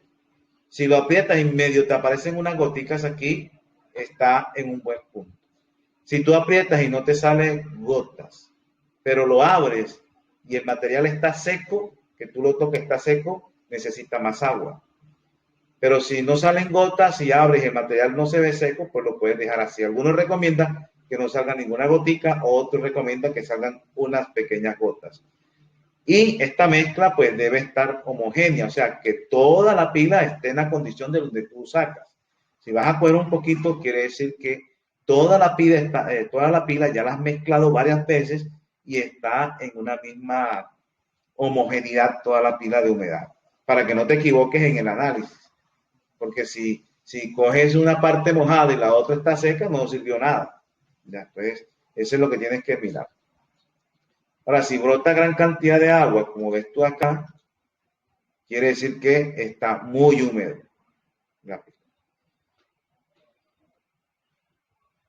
Si lo aprietas y medio te aparecen unas goticas aquí, está en un buen punto. Si tú aprietas y no te salen gotas, pero lo abres y el material está seco, que tú lo toques está seco, necesita más agua. Pero si no salen gotas y abres y el material no se ve seco, pues lo puedes dejar así. Algunos recomiendan que no salga ninguna gotica, otros recomiendan que salgan unas pequeñas gotas. Y esta mezcla pues debe estar homogénea, o sea, que toda la pila esté en la condición de donde tú sacas. Si vas a coger un poquito, quiere decir que toda la pila ya la has mezclado varias veces y está en una misma homogeneidad toda la pila de humedad, para que no te equivoques en el análisis. Porque si coges una parte mojada y la otra está seca, no sirvió nada. Ya, entonces, eso es lo que tienes que mirar. Ahora, si brota gran cantidad de agua, como ves tú acá, quiere decir que está muy húmedo.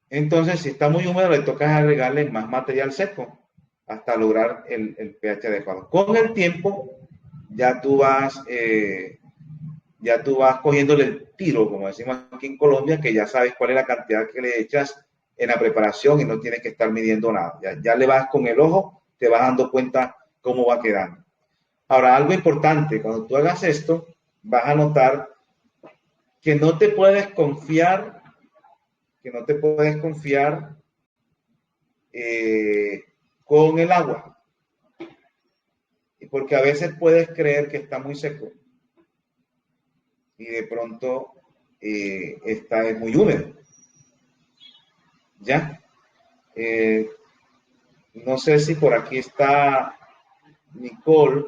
Entonces, si está muy húmedo, le toca agregarle más material seco hasta lograr el pH adecuado. Con el tiempo, ya tú vas cogiéndole el tiro, como decimos aquí en Colombia, que ya sabes cuál es la cantidad que le echas en la preparación y no tienes que estar midiendo nada. Ya le vas con el ojo, te vas dando cuenta cómo va quedando. Ahora, algo importante, cuando tú hagas esto, vas a notar que no te puedes confiar, con el agua. Porque a veces puedes creer que está muy seco y de pronto está muy húmedo. ¿Ya? No sé si por aquí está Nicole,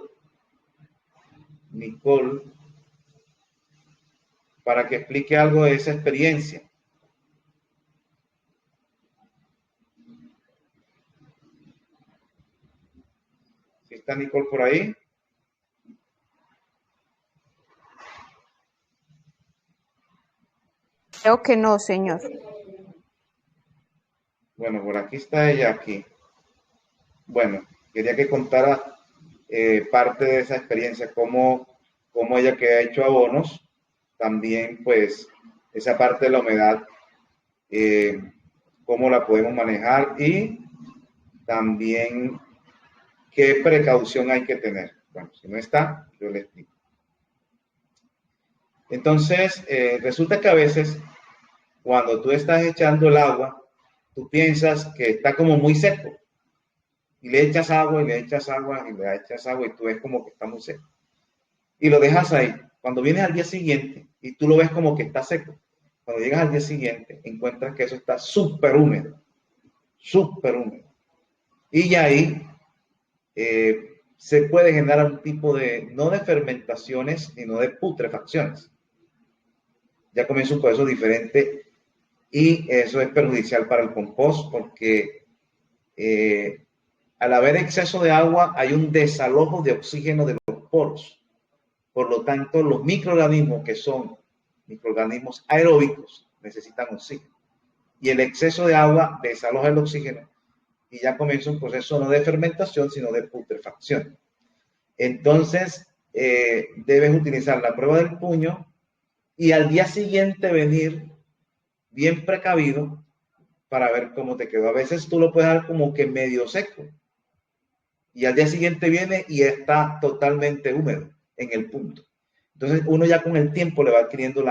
para que explique algo de esa experiencia. ¿Sí está Nicole por ahí? Creo que no, señor. Bueno, por aquí está ella aquí. Bueno, quería que contara parte de esa experiencia, cómo ella que ha hecho abonos, también pues esa parte de la humedad, cómo la podemos manejar y también qué precaución hay que tener. Bueno, si no está, yo le explico. Entonces, resulta que a veces cuando tú estás echando el agua, tú piensas que está como muy seco y le echas agua y le echas agua y le echas agua y tú ves como que está muy seco y lo dejas ahí. Cuando vienes al día siguiente y tú lo ves como que está seco, cuando llegas al día siguiente encuentras que eso está súper húmedo y ya ahí se puede generar un tipo de, no de fermentaciones, sino de putrefacciones. Ya comienza un proceso diferente y eso es perjudicial para el compost porque al haber exceso de agua hay un desalojo de oxígeno de los poros. Por lo tanto, los microorganismos que son microorganismos aeróbicos necesitan oxígeno. Y el exceso de agua desaloja el oxígeno y ya comienza un proceso no de fermentación, sino de putrefacción. Entonces, debes utilizar la prueba del puño y al día siguiente venir bien precavido para ver cómo te quedó. A veces tú lo puedes dar como que medio seco y al día siguiente viene y está totalmente húmedo en el punto. Entonces uno ya con el tiempo le va adquiriendo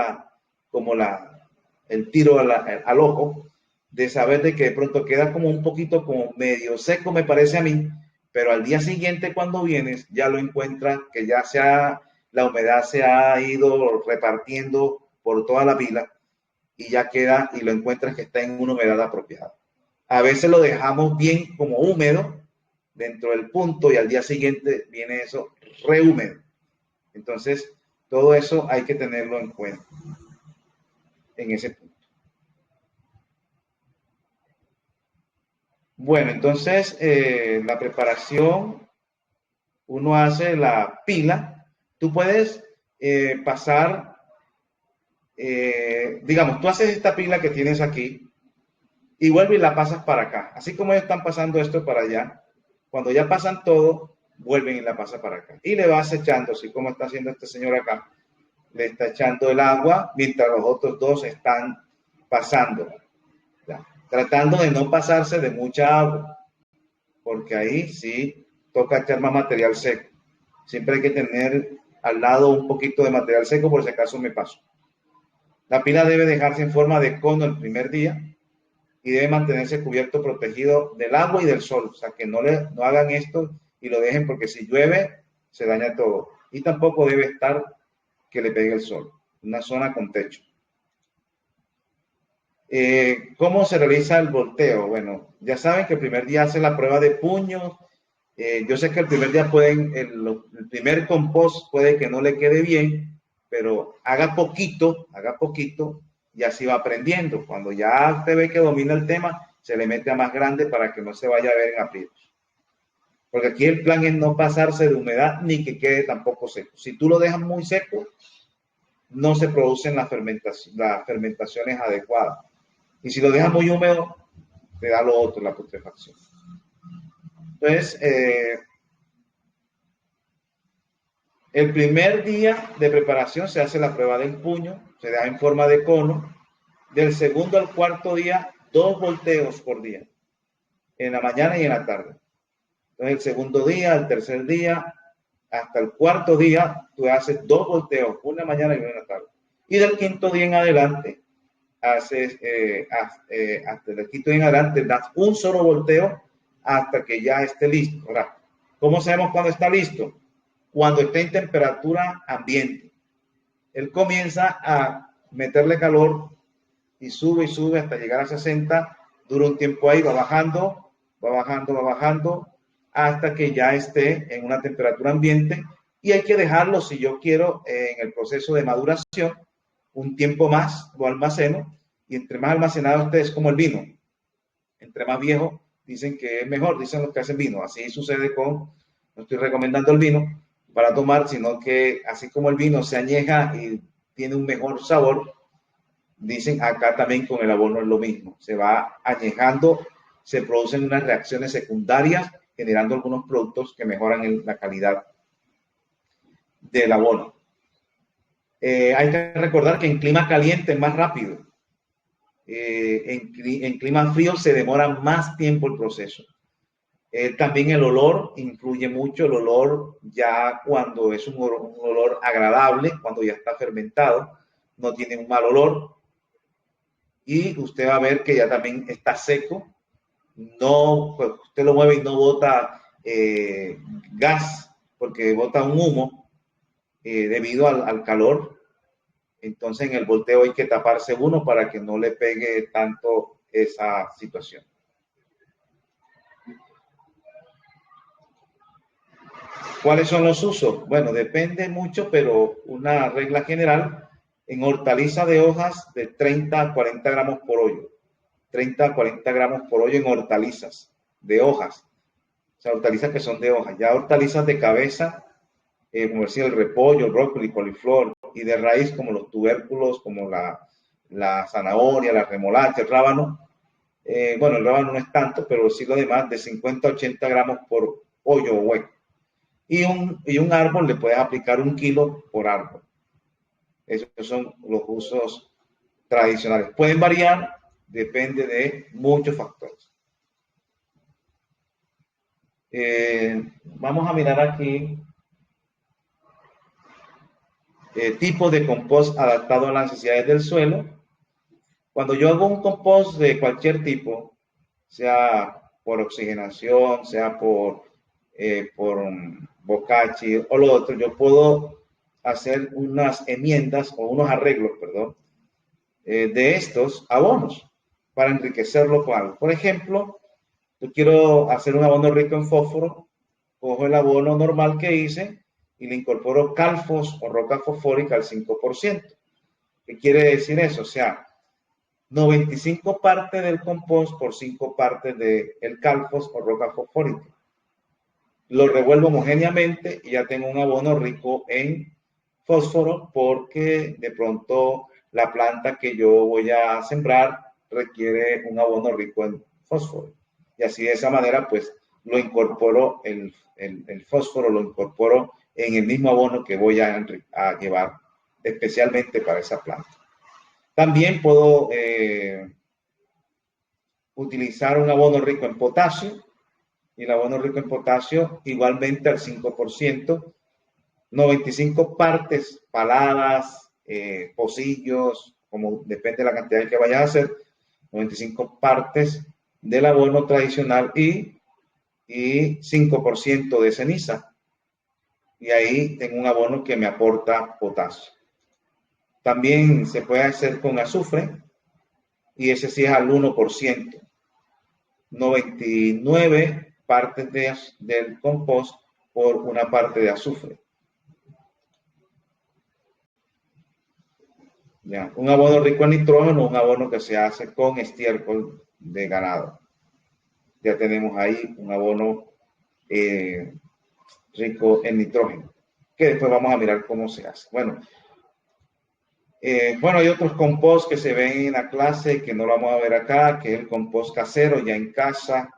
el tiro al ojo de saber de que de pronto queda como un poquito como medio seco, me parece a mí, pero al día siguiente cuando vienes ya lo encuentras que ya la humedad se ha ido repartiendo por toda la pila y ya queda y lo encuentras que está en una humedad apropiada. A veces lo dejamos bien como húmedo, dentro del punto y al día siguiente viene eso rehúmedo. Entonces, todo eso hay que tenerlo en cuenta en ese punto. Bueno, entonces la preparación, uno hace la pila. Tú puedes pasar, digamos, tú haces esta pila que tienes aquí y vuelves y la pasas para acá. Así como ellos están pasando esto para allá, cuando ya pasan todo, vuelven y la pasan para acá. Y le vas echando, así como está haciendo este señor acá, le está echando el agua mientras los otros dos están pasando. ¿Ya? Tratando de no pasarse de mucha agua, porque ahí sí toca echar más material seco. Siempre hay que tener al lado un poquito de material seco por si acaso me paso. La pila debe dejarse en forma de cono el primer día y debe mantenerse cubierto, protegido del agua y del sol. O sea, que no hagan esto y lo dejen, porque si llueve se daña todo. Y tampoco debe estar que le pegue el sol. Una zona con techo. ¿Cómo se realiza el volteo? Bueno, ya saben que el primer día hace la prueba de puños. Yo sé que el primer día el primer compost puede que no le quede bien, pero haga poquito y así va aprendiendo. Cuando ya usted ve que domina el tema, se le mete a más grande para que no se vaya a ver en aprietos. Porque aquí el plan es no pasarse de humedad ni que quede tampoco seco. Si tú lo dejas muy seco, no se producen las fermentaciones adecuadas. Y si lo dejas muy húmedo, te da lo otro, la putrefacción. Entonces, el primer día de preparación se hace la prueba del puño, se da en forma de cono. Del segundo al cuarto día, 2 volteos por día, en la mañana y en la tarde. Entonces, el segundo día, el tercer día, hasta el cuarto día, tú haces 2 volteos, una en la mañana y una en la tarde. Y del quinto día en adelante, hasta el quinto día en adelante, das un solo volteo hasta que ya esté listo. Ahora, ¿cómo sabemos cuando está listo? Cuando esté en temperatura ambiente. Él comienza a meterle calor y sube hasta llegar a 60, dura un tiempo ahí, va bajando, hasta que ya esté en una temperatura ambiente, y hay que dejarlo, si yo quiero, en el proceso de maduración, un tiempo más, lo almaceno, y entre más almacenado esté, es como el vino. Entre más viejo, dicen que es mejor, dicen los que hacen vino. Así sucede no estoy recomendando el vino para tomar, sino que así como el vino se añeja y tiene un mejor sabor, dicen acá también con el abono es lo mismo. Se va añejando, se producen unas reacciones secundarias, generando algunos productos que mejoran la calidad del abono. Hay que recordar que en clima caliente es más rápido. En clima frío se demora más tiempo el proceso. También el olor influye mucho. El olor, ya cuando es un olor agradable, cuando ya está fermentado, no tiene un mal olor. Y usted va a ver que ya también está seco. No, pues usted lo mueve y no bota gas, porque bota un humo debido al calor. Entonces en el volteo hay que taparse uno para que no le pegue tanto esa situación. ¿Cuáles son los usos? Bueno, depende mucho, pero una regla general, en hortaliza de hojas, de 30 a 40 gramos por hoyo. 30 a 40 gramos por hoyo en hortalizas de hojas. O sea, hortalizas que son de hojas. Ya hortalizas de cabeza, como decía, el repollo, el brócoli, coliflor, y de raíz como los tubérculos, como la zanahoria, la remolacha, el rábano. Bueno, el rábano no es tanto, pero sí lo demás, de 50 a 80 gramos por hoyo o hueco. Y un árbol le puedes aplicar 1 kilo por árbol. Esos son los usos tradicionales. Pueden variar, depende de muchos factores. Vamos a mirar aquí tipos de compost adaptado a las necesidades del suelo. Cuando yo hago un compost de cualquier tipo, sea por oxigenación, sea por bokashi o lo otro, yo puedo hacer unas enmiendas o unos arreglos, perdón, de estos abonos para enriquecerlo con algo. Por ejemplo, Yo quiero hacer un abono rico en fósforo, cojo el abono normal que hice y le incorporo calfos o roca fosfórica al 5%. ¿Qué quiere decir eso? O sea, 95 partes del compost por 5 partes del calfos o roca fosfórica. Lo revuelvo homogéneamente y ya tengo un abono rico en fósforo, porque de pronto la planta que yo voy a sembrar requiere un abono rico en fósforo. Y así de esa manera pues lo incorporo, el fósforo lo incorporo en el mismo abono que voy a llevar especialmente para esa planta. También puedo utilizar un abono rico en potasio, y el abono rico en potasio igualmente al 5%, 95 partes paladas, pocillos, como depende de la cantidad que vayas a hacer, 95 partes del abono tradicional y 5% de ceniza. Y ahí tengo un abono que me aporta potasio. También se puede hacer con azufre, y ese sí es al 1%. 99 partes del compost por una parte de azufre. Ya, un abono rico en nitrógeno, un abono que se hace con estiércol de ganado. Ya tenemos ahí un abono rico en nitrógeno, que después vamos a mirar cómo se hace. Bueno, hay otros compost que se ven en la clase que no lo vamos a ver acá, que es el compost casero ya en casa.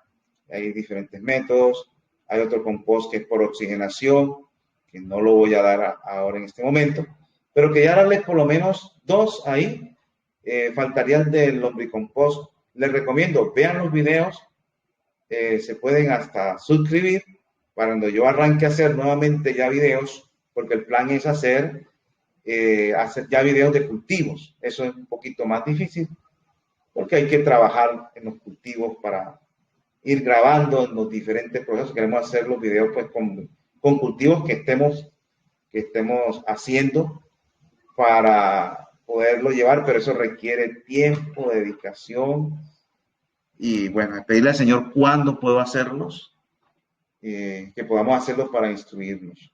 Hay diferentes métodos. Hay otro compost que es por oxigenación, que no lo voy a dar ahora en este momento, pero que ya darles por lo menos 2 ahí. Faltaría el del lombricompost. Les recomiendo, vean los videos, se pueden hasta suscribir para cuando yo arranque a hacer nuevamente ya videos, porque el plan es hacer ya videos de cultivos. Eso es un poquito más difícil, porque hay que trabajar en los cultivos para ir grabando en los diferentes procesos. Queremos hacer los videos pues con cultivos que estemos haciendo para poderlo llevar, pero eso requiere tiempo, dedicación, y bueno, pedirle al Señor cuándo puedo hacerlos, que podamos hacerlos para instruirnos.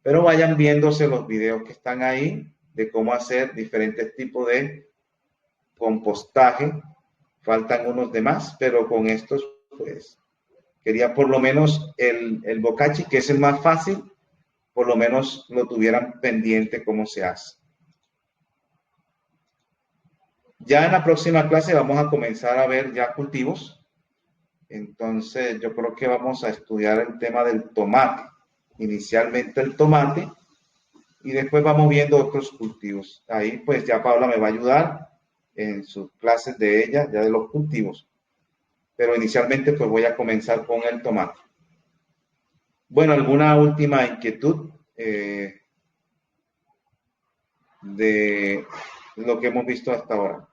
Pero vayan viéndose los videos que están ahí de cómo hacer diferentes tipos de compostaje. Faltan unos demás, pero con estos pues quería por lo menos el bokashi, que es el más fácil, por lo menos lo tuvieran pendiente cómo se hace. Ya en la próxima clase vamos a comenzar a ver ya cultivos. Entonces yo creo que vamos a estudiar el tema del tomate. Inicialmente el tomate y después vamos viendo otros cultivos. Ahí pues ya Paula me va a ayudar en sus clases de ella, ya de los cultivos. Pero inicialmente pues voy a comenzar con el tomate. Bueno, ¿alguna última inquietud de lo que hemos visto hasta ahora?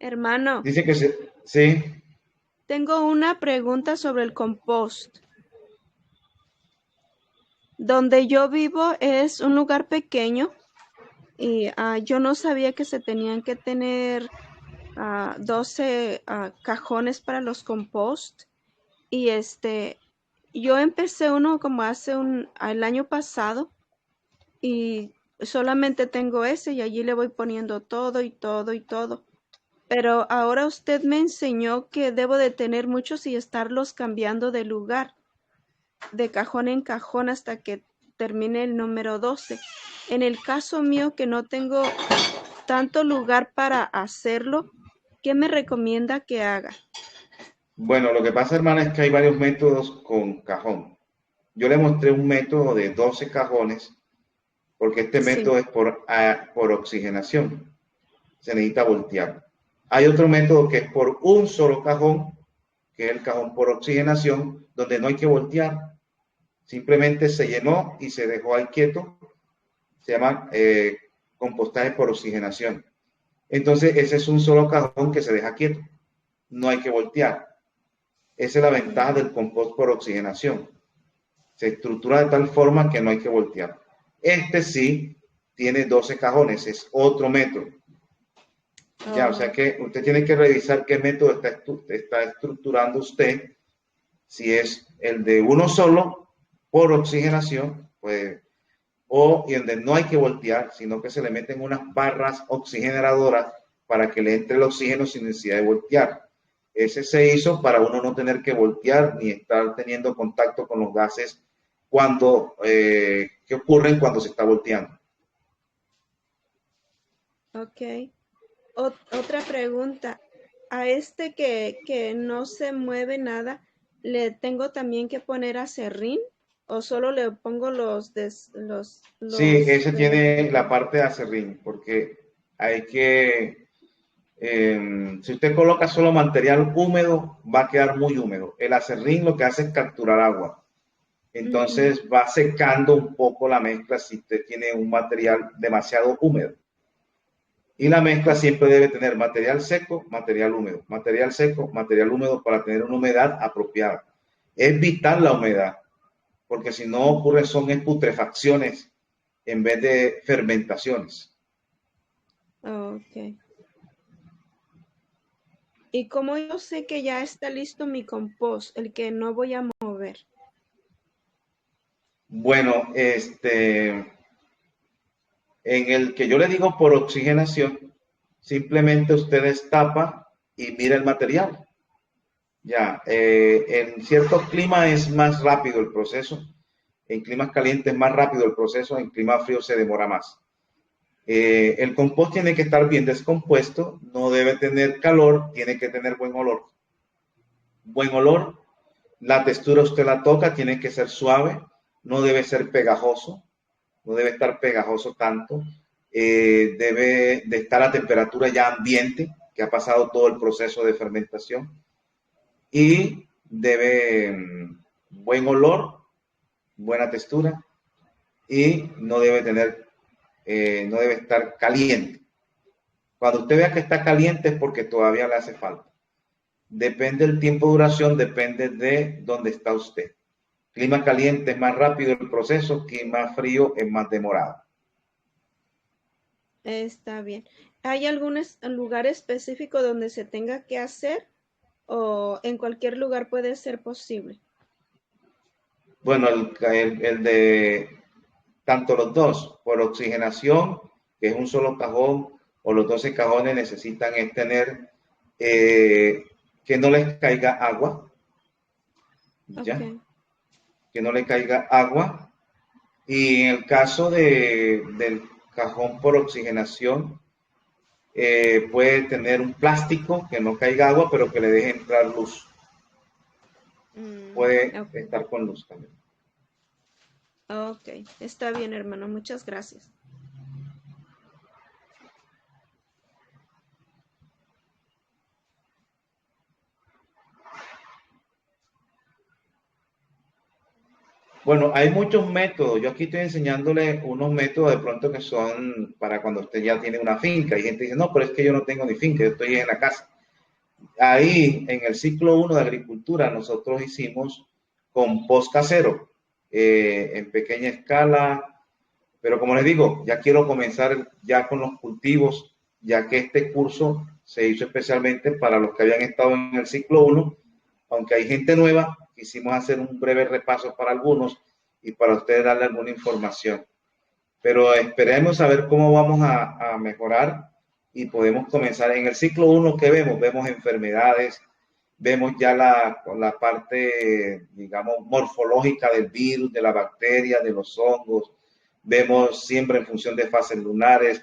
Hermano, Dice que sí. tengo una pregunta sobre el compost. Donde yo vivo es un lugar pequeño y yo no sabía que se tenían que tener 12 cajones para los compost. Y yo empecé uno como el año pasado y solamente tengo ese y allí le voy poniendo todo y todo y todo. Pero ahora usted me enseñó que debo de tener muchos y estarlos cambiando de lugar, de cajón en cajón hasta que termine el número 12. En el caso mío que no tengo tanto lugar para hacerlo, ¿qué me recomienda que haga? Bueno, lo que pasa, hermana, es que hay varios métodos con cajón. Yo le mostré un método de 12 cajones, porque este método es por oxigenación. Se necesita voltear. Hay otro método que es por un solo cajón, que es el cajón por oxigenación, donde no hay que voltear. Simplemente se llenó y se dejó ahí quieto. Se llama compostaje por oxigenación. Entonces, ese es un solo cajón que se deja quieto. No hay que voltear. Esa es la ventaja del compost por oxigenación. Se estructura de tal forma que no hay que voltear. Este sí tiene 12 cajones, es otro método. Ya, o sea que usted tiene que revisar qué método está estructurando usted. Si es el de uno solo por oxigenación, pues, o y donde no hay que voltear, sino que se le meten unas barras oxigenadoras para que le entre el oxígeno sin necesidad de voltear. Ese se hizo para uno no tener que voltear ni estar teniendo contacto con los gases cuando, que ocurren cuando se está volteando. Ok. Otra pregunta. A este que no se mueve nada, ¿le tengo también que poner aserrín? ¿O solo le pongo Sí, ese tiene la parte de aserrín, porque hay que, si usted coloca solo material húmedo, va a quedar muy húmedo. El aserrín lo que hace es capturar agua. Entonces va secando un poco la mezcla si usted tiene un material demasiado húmedo. Y la mezcla siempre debe tener material seco, material húmedo, material seco, material húmedo para tener una humedad apropiada. Es vital la humedad, porque si no ocurre son putrefacciones en vez de fermentaciones. Ok. ¿Y cómo yo sé que ya está listo mi compost, el que no voy a mover? Bueno, en el que yo le digo por oxigenación, simplemente usted destapa y mira el material. Ya, en ciertos climas es más rápido el proceso, en climas calientes más rápido el proceso, en clima frío se demora más. El compost tiene que estar bien descompuesto, no debe tener calor, tiene que tener buen olor. Buen olor, la textura usted la toca, tiene que ser suave, no debe ser pegajoso, no debe estar pegajoso tanto, debe de estar a temperatura ya ambiente, que ha pasado todo el proceso de fermentación, y debe buen olor, buena textura, y no debe tener, no debe estar caliente. Cuando usted vea que está caliente es porque todavía le hace falta. Depende del tiempo de duración, depende de dónde está usted. Clima caliente es más rápido el proceso, clima frío es más demorado. Está bien. ¿Hay algún lugar específico donde se tenga que hacer o en cualquier lugar puede ser posible? Bueno, el de tanto los dos, por oxigenación, que es un solo cajón, o los 12 cajones necesitan es tener que no les caiga agua, ¿ya? Okay. Que no le caiga agua. Y en el caso del cajón por oxigenación, puede tener un plástico que no caiga agua, pero que le deje entrar luz. Puede Okay. estar con luz también. Ok, está bien, hermano. Muchas gracias. Bueno, hay muchos métodos. Yo aquí estoy enseñándole unos métodos de pronto que son para cuando usted ya tiene una finca. Hay gente que dice, no, pero es que yo no tengo ni finca, yo estoy en la casa. Ahí, en el ciclo 1 de agricultura, nosotros hicimos compost casero en pequeña escala. Pero como les digo, ya quiero comenzar ya con los cultivos, ya que este curso se hizo especialmente para los que habían estado en el ciclo 1, aunque hay gente nueva, quisimos hacer un breve repaso para algunos y para ustedes darle alguna información. Pero esperemos a ver cómo vamos a mejorar y podemos comenzar. En el ciclo 1, ¿qué vemos? Vemos enfermedades, vemos ya la parte, digamos, morfológica del virus, de la bacteria, de los hongos. Vemos siempre en función de fases lunares,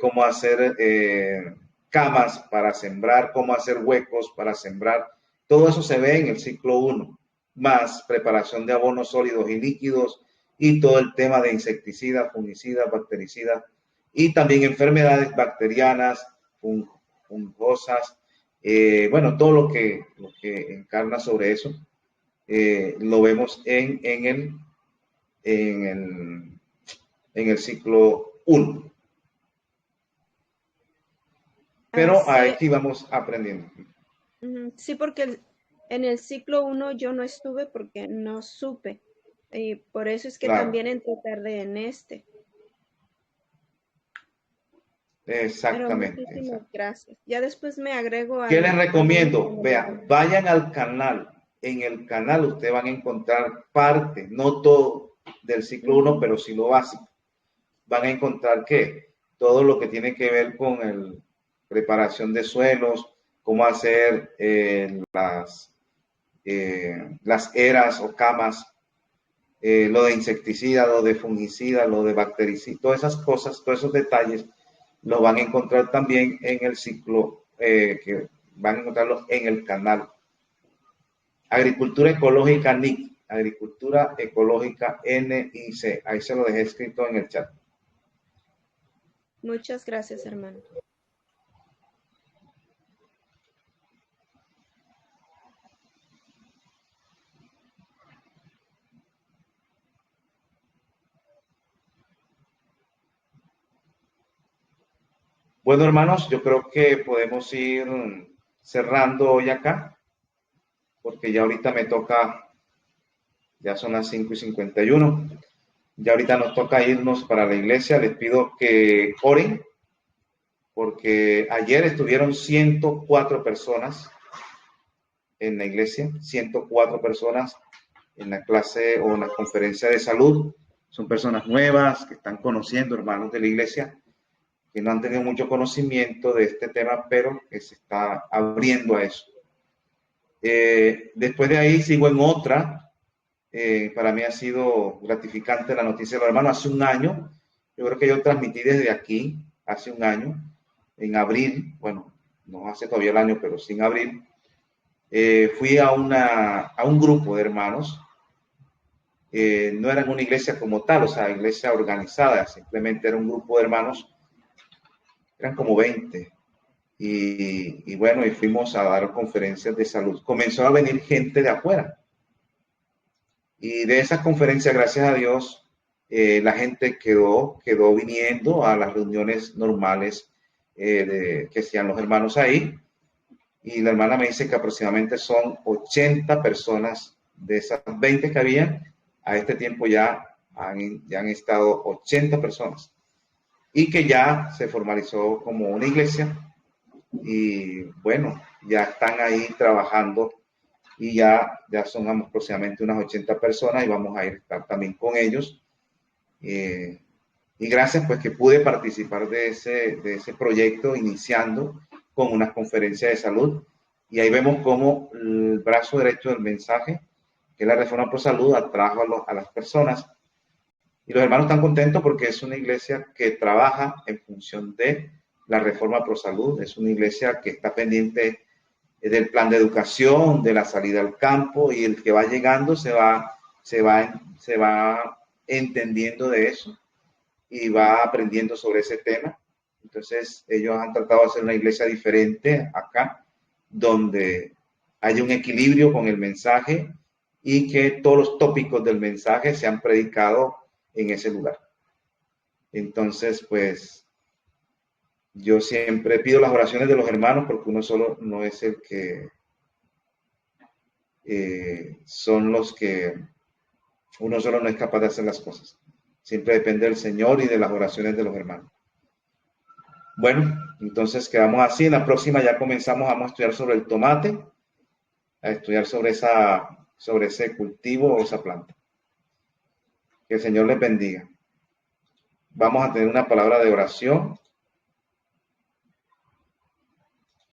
cómo hacer camas para sembrar, cómo hacer huecos para sembrar. Todo eso se ve en el ciclo 1, más preparación de abonos sólidos y líquidos y todo el tema de insecticidas, fungicidas, bactericidas y también enfermedades bacterianas, fungosas, bueno, todo lo que encarna sobre eso, lo vemos en el ciclo 1. pero sí. aquí vamos aprendiendo. Sí, porque en el ciclo 1 yo no estuve porque no supe. Y por eso es que Claro. también entré tarde en este. Pero Exactamente. muchísimas gracias. Ya después me agrego ¿Qué al les recomiendo? grupo. Vean, vayan al canal. En el canal ustedes van a encontrar parte, no todo del ciclo 1, pero sí lo básico. Van a encontrar que todo lo que tiene que ver con el preparación de suelos, cómo hacer las eras o camas, lo de insecticida, lo de fungicida, lo de bactericida, todas esas cosas, todos esos detalles los van a encontrar también en el ciclo, que van a encontrarlos en el canal. Agricultura ecológica NIC, Agricultura ecológica NIC, ahí se lo dejé escrito en el chat. Muchas gracias, hermano. Bueno, hermanos, yo creo que podemos ir cerrando hoy acá, porque ya ahorita me toca, ya son las 5:51. Ya ahorita nos toca irnos para la iglesia. Les pido que oren, porque ayer estuvieron 104 personas en la iglesia, 104 personas en la clase o en la conferencia de salud. Son personas nuevas que están conociendo, hermanos de la iglesia, que no han tenido mucho conocimiento de este tema, pero que se está abriendo a eso. Después de ahí sigo en otra. Para mí ha sido gratificante la noticia de los hermanos. Hace un año, yo creo que yo transmití desde aquí, hace un año, en abril, bueno, no hace todavía el año, pero sí en abril, fui a un grupo de hermanos. No eran una iglesia como tal, o sea, iglesia organizada, simplemente era un grupo de hermanos, eran como 20. Y bueno, y fuimos a dar conferencias de salud. Comenzó a venir gente de afuera. Y de esas conferencias, gracias a Dios, la gente quedó viniendo a las reuniones normales que hacían los hermanos ahí. Y la hermana me dice que aproximadamente son 80 personas de esas 20 que había. A este tiempo ya han estado 80 personas. Y que ya se formalizó como una iglesia. Y bueno, ya están ahí trabajando. Y ya son aproximadamente unas 80 personas y vamos a estar también con ellos. Y gracias pues que pude participar de ese proyecto iniciando con una conferencia de salud. Y ahí vemos cómo el brazo derecho del mensaje, que es la Reforma Pro Salud, atrajo a las personas. Y los hermanos están contentos porque es una iglesia que trabaja en función de la Reforma Pro Salud. Es una iglesia que está pendiente del plan de educación, de la salida al campo, y el que va llegando se va entendiendo de eso y va aprendiendo sobre ese tema. Entonces ellos han tratado de hacer una iglesia diferente acá, donde hay un equilibrio con el mensaje y que todos los tópicos del mensaje se han predicado en ese lugar. Entonces, pues, yo siempre pido las oraciones de los hermanos porque uno solo no es el que son los que uno solo no es capaz de hacer las cosas. Siempre depende del Señor y de las oraciones de los hermanos. Bueno, entonces quedamos así. En la próxima ya comenzamos a estudiar sobre el tomate, a estudiar sobre ese cultivo o esa planta. Que el Señor les bendiga. Vamos a tener una palabra de oración